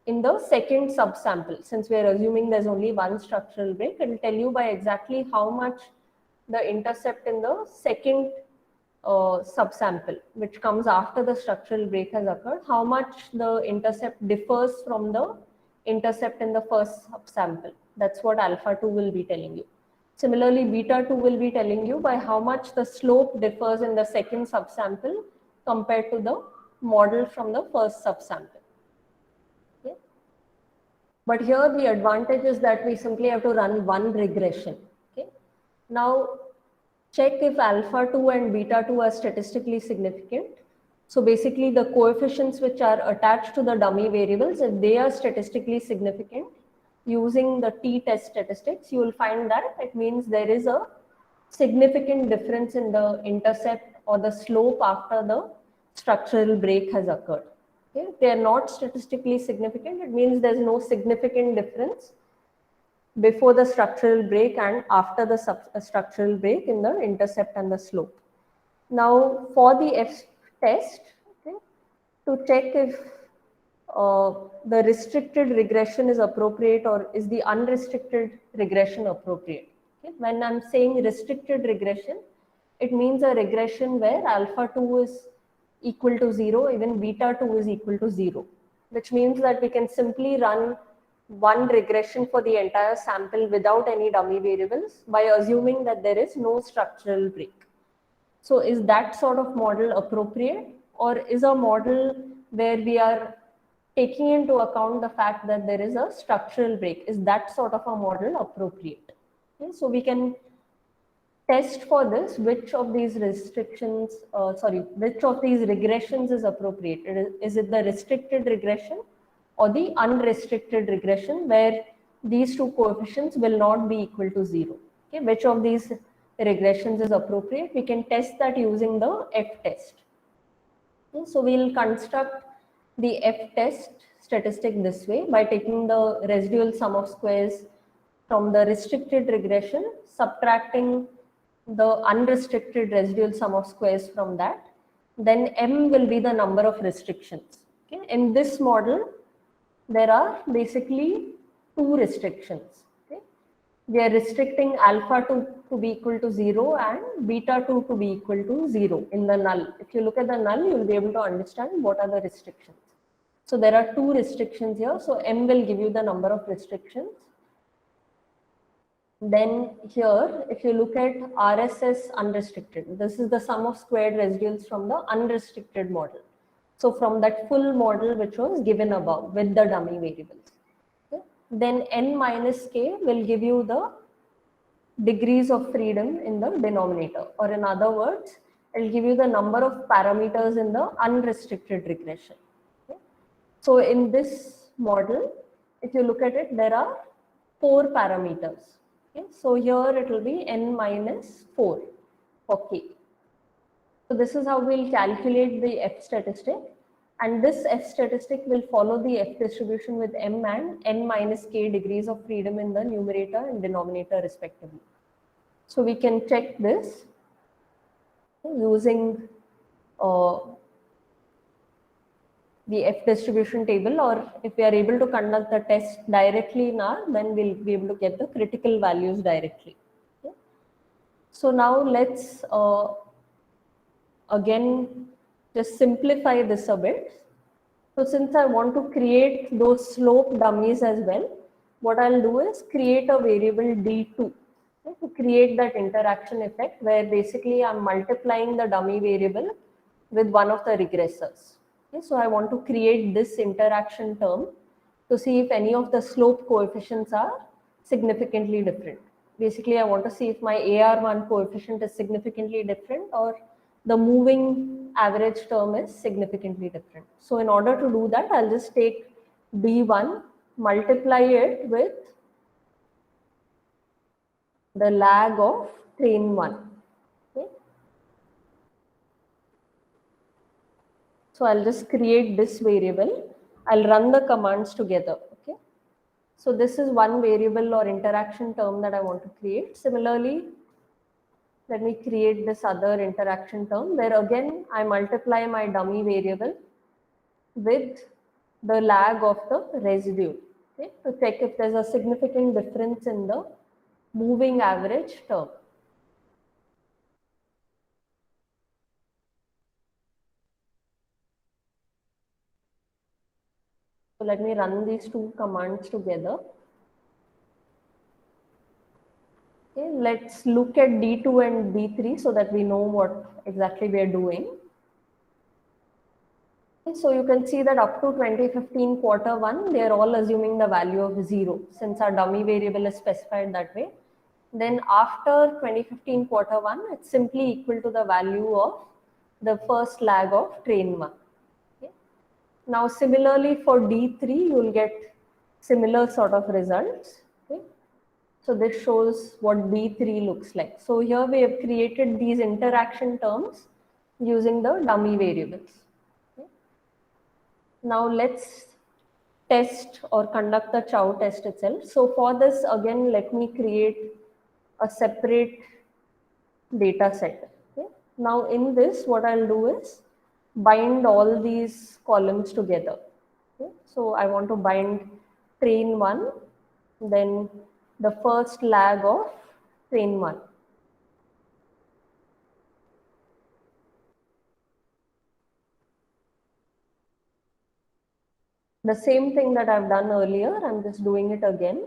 in the second subsample. Since we are assuming there's only one structural break, it will tell you by exactly how much the intercept in the second subsample, which comes after the structural break has occurred, how much the intercept differs from the intercept in the first subsample. That's what alpha 2 will be telling you. Similarly, beta 2 will be telling you by how much the slope differs in the second subsample compared to the model from the first subsample. Okay? But here the advantage is that we simply have to run one regression. Okay? Now, check if alpha 2 and beta 2 are statistically significant. So basically the coefficients which are attached to the dummy variables, if they are statistically significant, using the t-test statistics, you will find that it means there is a significant difference in the intercept or the slope after the structural break has occurred. Okay? If they are not statistically significant, it means there is no significant difference before the structural break and after the structural break in the intercept and the slope. Now for the F test, okay, to check if the restricted regression is appropriate or is the unrestricted regression appropriate. Okay? When I'm saying restricted regression, it means a regression where alpha 2 is equal to 0, even beta 2 is equal to 0, which means that we can simply run one regression for the entire sample without any dummy variables by assuming that there is no structural break. So is that sort of model appropriate, or is a model where we are taking into account the fact that there is a structural break, is that sort of a model appropriate? Okay, so we can test for this which of these restrictions, which of these regressions is appropriate. Is it the restricted regression or the unrestricted regression where these two coefficients will not be equal to 0? Okay, which of these regressions is appropriate? We can test that using the F test. Okay, so we'll construct the F test statistic this way by taking the residual sum of squares from the restricted regression, subtracting the unrestricted residual sum of squares from that. Then M will be the number of restrictions. Okay? In this model, there are basically two restrictions. Okay? We are restricting alpha 2 to be equal to 0 and beta 2 to be equal to 0 in the null. If you look at the null, you will be able to understand what are the restrictions. So there are two restrictions here. So M will give you the number of restrictions. Then here, if you look at RSS unrestricted, this is the sum of squared residuals from the unrestricted model. So from that full model which was given above with the dummy variables. Okay? Then N minus K will give you the degrees of freedom in the denominator, or in other words, it will give you the number of parameters in the unrestricted regression. Okay? So in this model, if you look at it, there are 4 parameters. Okay? So here it will be N minus 4 for K. So this is how we'll calculate the F statistic, and this F statistic will follow the F distribution with M and N minus K degrees of freedom in the numerator and denominator respectively. So we can check this using the F distribution table, or if we are able to conduct the test directly in R, then we'll be able to get the critical values directly. Okay? So now let's again just simplify this a bit. So since I want to create those slope dummies as well, what I'll do is create a variable D2, okay, to create that interaction effect where basically I'm multiplying the dummy variable with one of the regressors. Okay, so I want to create this interaction term to see if any of the slope coefficients are significantly different. basically I want to see if my AR1 coefficient is significantly different or the moving average term is significantly different. So in order to do that, I'll just take D1, multiply it with the lag of train 1. Okay. So I'll just create this variable. I'll run the commands together. Okay. So this is one variable or interaction term that I want to create. Similarly, let me create this other interaction term where again I multiply my dummy variable with the lag of the residue, okay, to check if there's a significant difference in the moving average term. So let me run these two commands together. Okay, let's look at D2 and D3 so that we know what exactly we are doing. Okay, so you can see that up to 2015 quarter 1, they are all assuming the value of 0 since our dummy variable is specified that way. Then after 2015 quarter 1, it's simply equal to the value of the first lag of train 1. Okay. Now similarly for D3, you will get similar sort of results. Okay. So this shows what D3 looks like. So here we have created these interaction terms using the dummy variables. Okay. Now let's test or conduct the chow test itself. So for this, again, let me create a separate data set. Okay. Now in this, what I'll do is bind all these columns together. Okay. So I want to bind train 1, then the first lag of train 1. The same thing that I've done earlier, I'm just doing it again.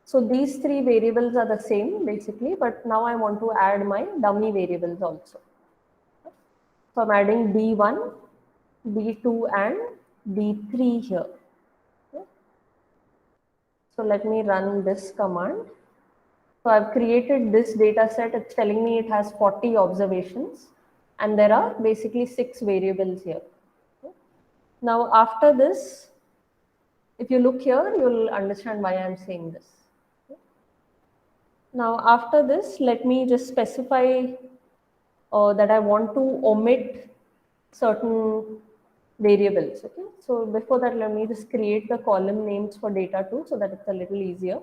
So these three variables are the same basically, but now I want to add my dummy variables also. So I'm adding D1, D2 and D3 here. Okay. So let me run this command. So I've created this data set. It's telling me it has 40 observations and there are basically 6 variables here. Okay. Now after this, if you look here, you'll understand why I'm saying this. Okay. Now after this, let me just specify that I want to omit certain variables. Okay. So before that, let me just create the column names for data 2 so that it's a little easier.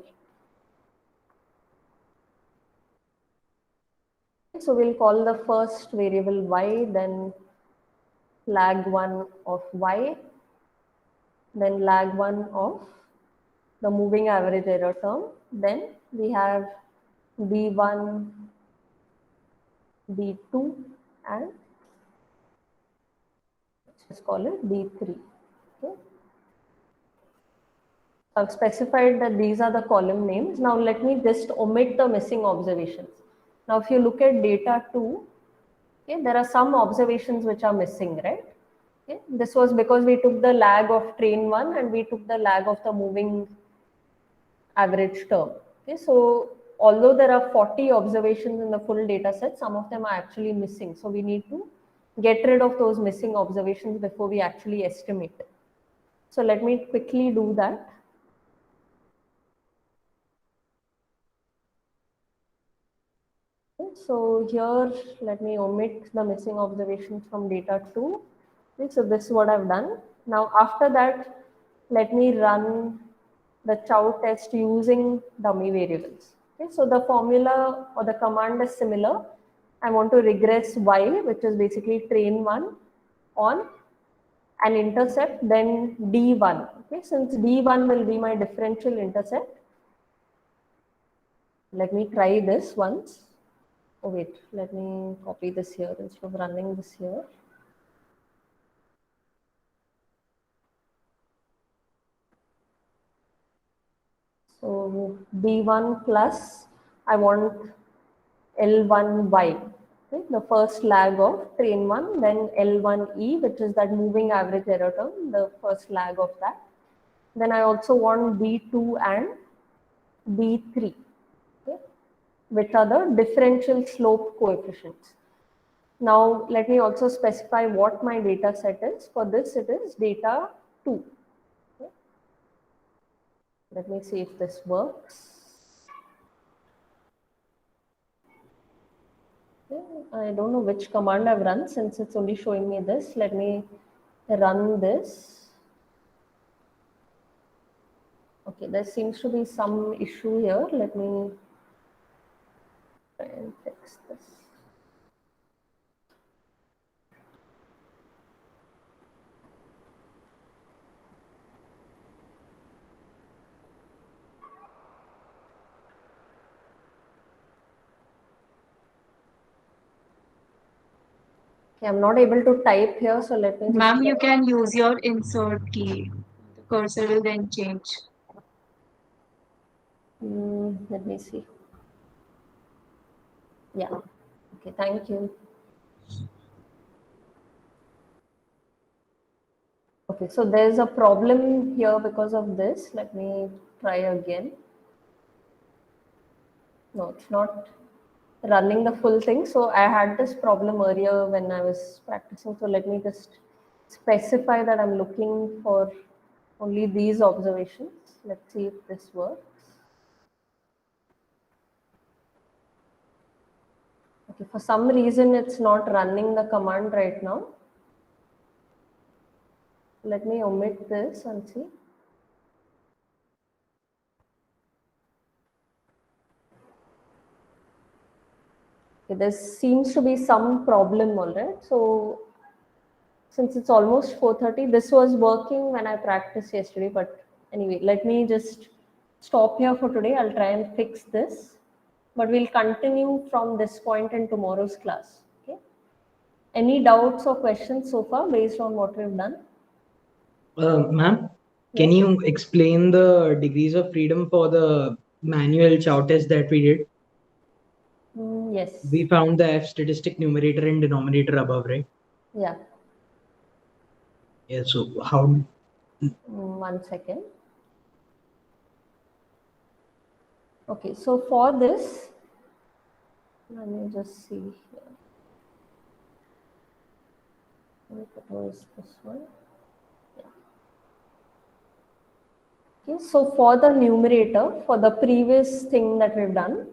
So we'll call the first variable y, then lag1 of y, then lag1 of the moving average error term. Then we have d1, d2 and let's call it d3. Okay. I've specified that these are the column names. Now let me just omit the missing observations. Now if you look at data 2, okay, there are some observations which are missing, right? Okay. This was because we took the lag of train 1 and we took the lag of the moving average term. Okay. So although there are 40 observations in the full data set, some of them are actually missing. So we need to get rid of those missing observations before we actually estimate. So let me quickly do that. So here, let me omit the missing observations from data 2. Okay, so this is what I've done. Now after that, let me run the chow test using dummy variables. Okay, so the formula or the command is similar. I want to regress y, which is basically train 1 on an intercept, then d1. Okay, since d1 will be my differential intercept, let me try this once. Oh wait, let me copy this here instead of running this here. So D1 plus, I want L1Y, okay, the first lag of train 1, then L1E, which is that moving average error term, the first lag of that. Then I also want D2 and D3. Okay. which are the differential slope coefficients. Now, let me also specify what my data set is. For this, it is data 2. Okay. Let me see if this works. Okay. I don't know which command I've run since it's only showing me this. Let me run this. Okay, there seems to be some issue here. Let me try and fix this. Okay, I'm not able to type here, so let me just. Ma'am, you can use your insert key. The cursor will then change. Let me see. Yeah. Okay, thank you. Okay, so there's a problem here because of this. Let me try again. No, it's not running the full thing. So I had this problem earlier when I was practicing. So let me just specify that I'm looking for only these observations. Let's see if this works. Okay, for some reason it's not running the command right now. Let me omit this and see. Okay, there seems to be some problem, all right. So since it's almost 4:30, this was working when I practiced yesterday. But anyway, let me just stop here for today. I'll try and fix this. But we'll continue from this point in tomorrow's class. Okay. Any doubts or questions so far based on what we've done? Ma'am, can Yes. you explain the degrees of freedom for the manual chow test that we did? Yes. We found the F statistic numerator and denominator above, right? Yeah. Yeah, so how? 1 second. Okay, so for this, let me just see here. What was this one? Okay, so for the numerator, for the previous thing that we've done,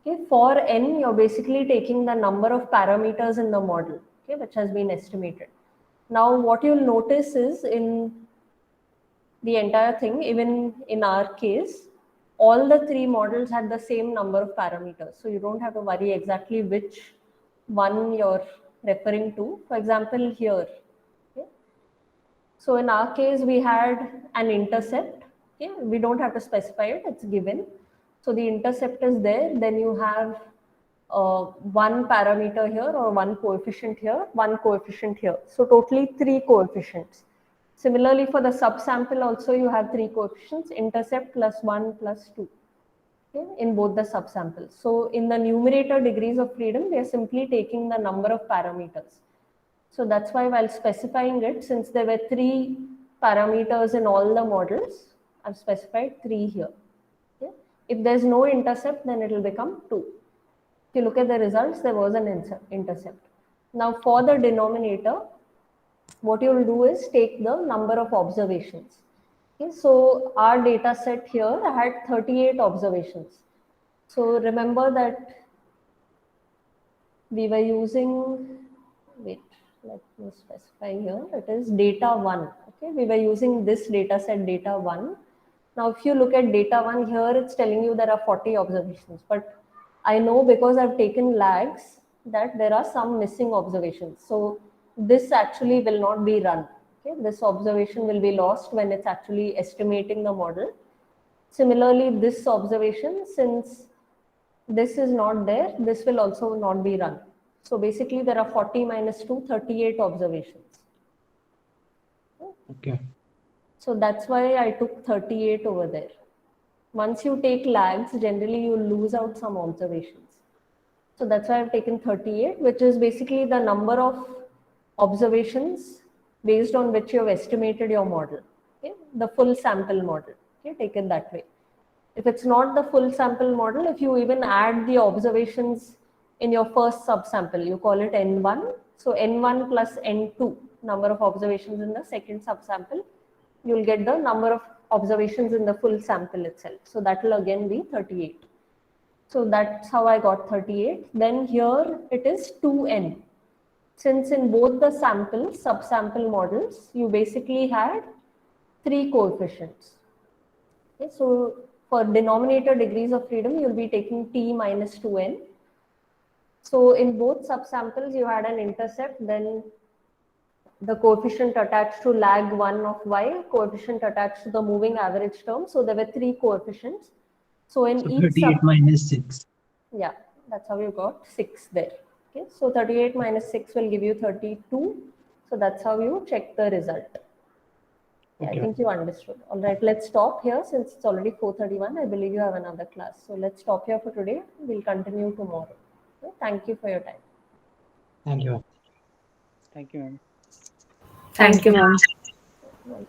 okay, for n, you're basically taking the number of parameters in the model, okay, which has been estimated. Now, what you'll notice is in the entire thing, even in our case, all the three models had the same number of parameters. So you don't have to worry exactly which one you're referring to. For example, here, okay, so in our case, we had an intercept. Okay? We don't have to specify it, it's given. So the intercept is there. Then you have one parameter here or one coefficient here, one coefficient here. So totally three coefficients. Similarly, for the subsample also, you have three coefficients, intercept plus 1 plus 2. Okay? In both the subsamples. So in the numerator degrees of freedom, we are simply taking the number of parameters. So that's why while specifying it, since there were three parameters in all the models, I've specified 3 here. Okay? If there's no intercept, then it will become 2. If you look at the results, there was an intercept. Now for the denominator, what you will do is take the number of observations. Okay? So our data set here had 38 observations. So remember that we were using, wait, let me specify here, it is data 1. Okay, we were using this data set data 1. Now if you look at data 1 here, it's telling you there are 40 observations, but I know because I've taken lags that there are some missing observations. So this actually will not be run. Okay, this observation will be lost when it's actually estimating the model. Similarly, this observation, since this is not there, this will also not be run. So basically there are 40 minus 2, 38 observations. Okay. So that's why I took 38 over there. Once you take lags, generally you lose out some observations. So that's why I've taken 38, which is basically the number of observations based on which you have estimated your model. Okay? The full sample model, okay? Take it that way. If it's not the full sample model, if you even add the observations in your first subsample, you call it N1. So N1 plus N2, number of observations in the second subsample, you'll get the number of observations in the full sample itself. So that will again be 38. So that's how I got 38. Then here it is 2n. Since in both the samples, subsample models, you basically had 3 coefficients. Okay, so for denominator degrees of freedom, you'll be taking t minus 2n. So in both subsamples, you had an intercept, then the coefficient attached to lag 1 of y, coefficient attached to the moving average term. So there were 3 coefficients. So in So each 38 minus 6. yeah, that's how you got 6 there. Okay, so 38 minus 6 will give you 32. So that's how you check the result. Yeah, Okay. I think you understood. All right, let's stop here since it's already 4:31. I believe you have another class. So let's stop here for today. We'll continue tomorrow. Okay, thank you for your time. Thank you. Thank you, ma'am. Thank you, ma'am. Welcome.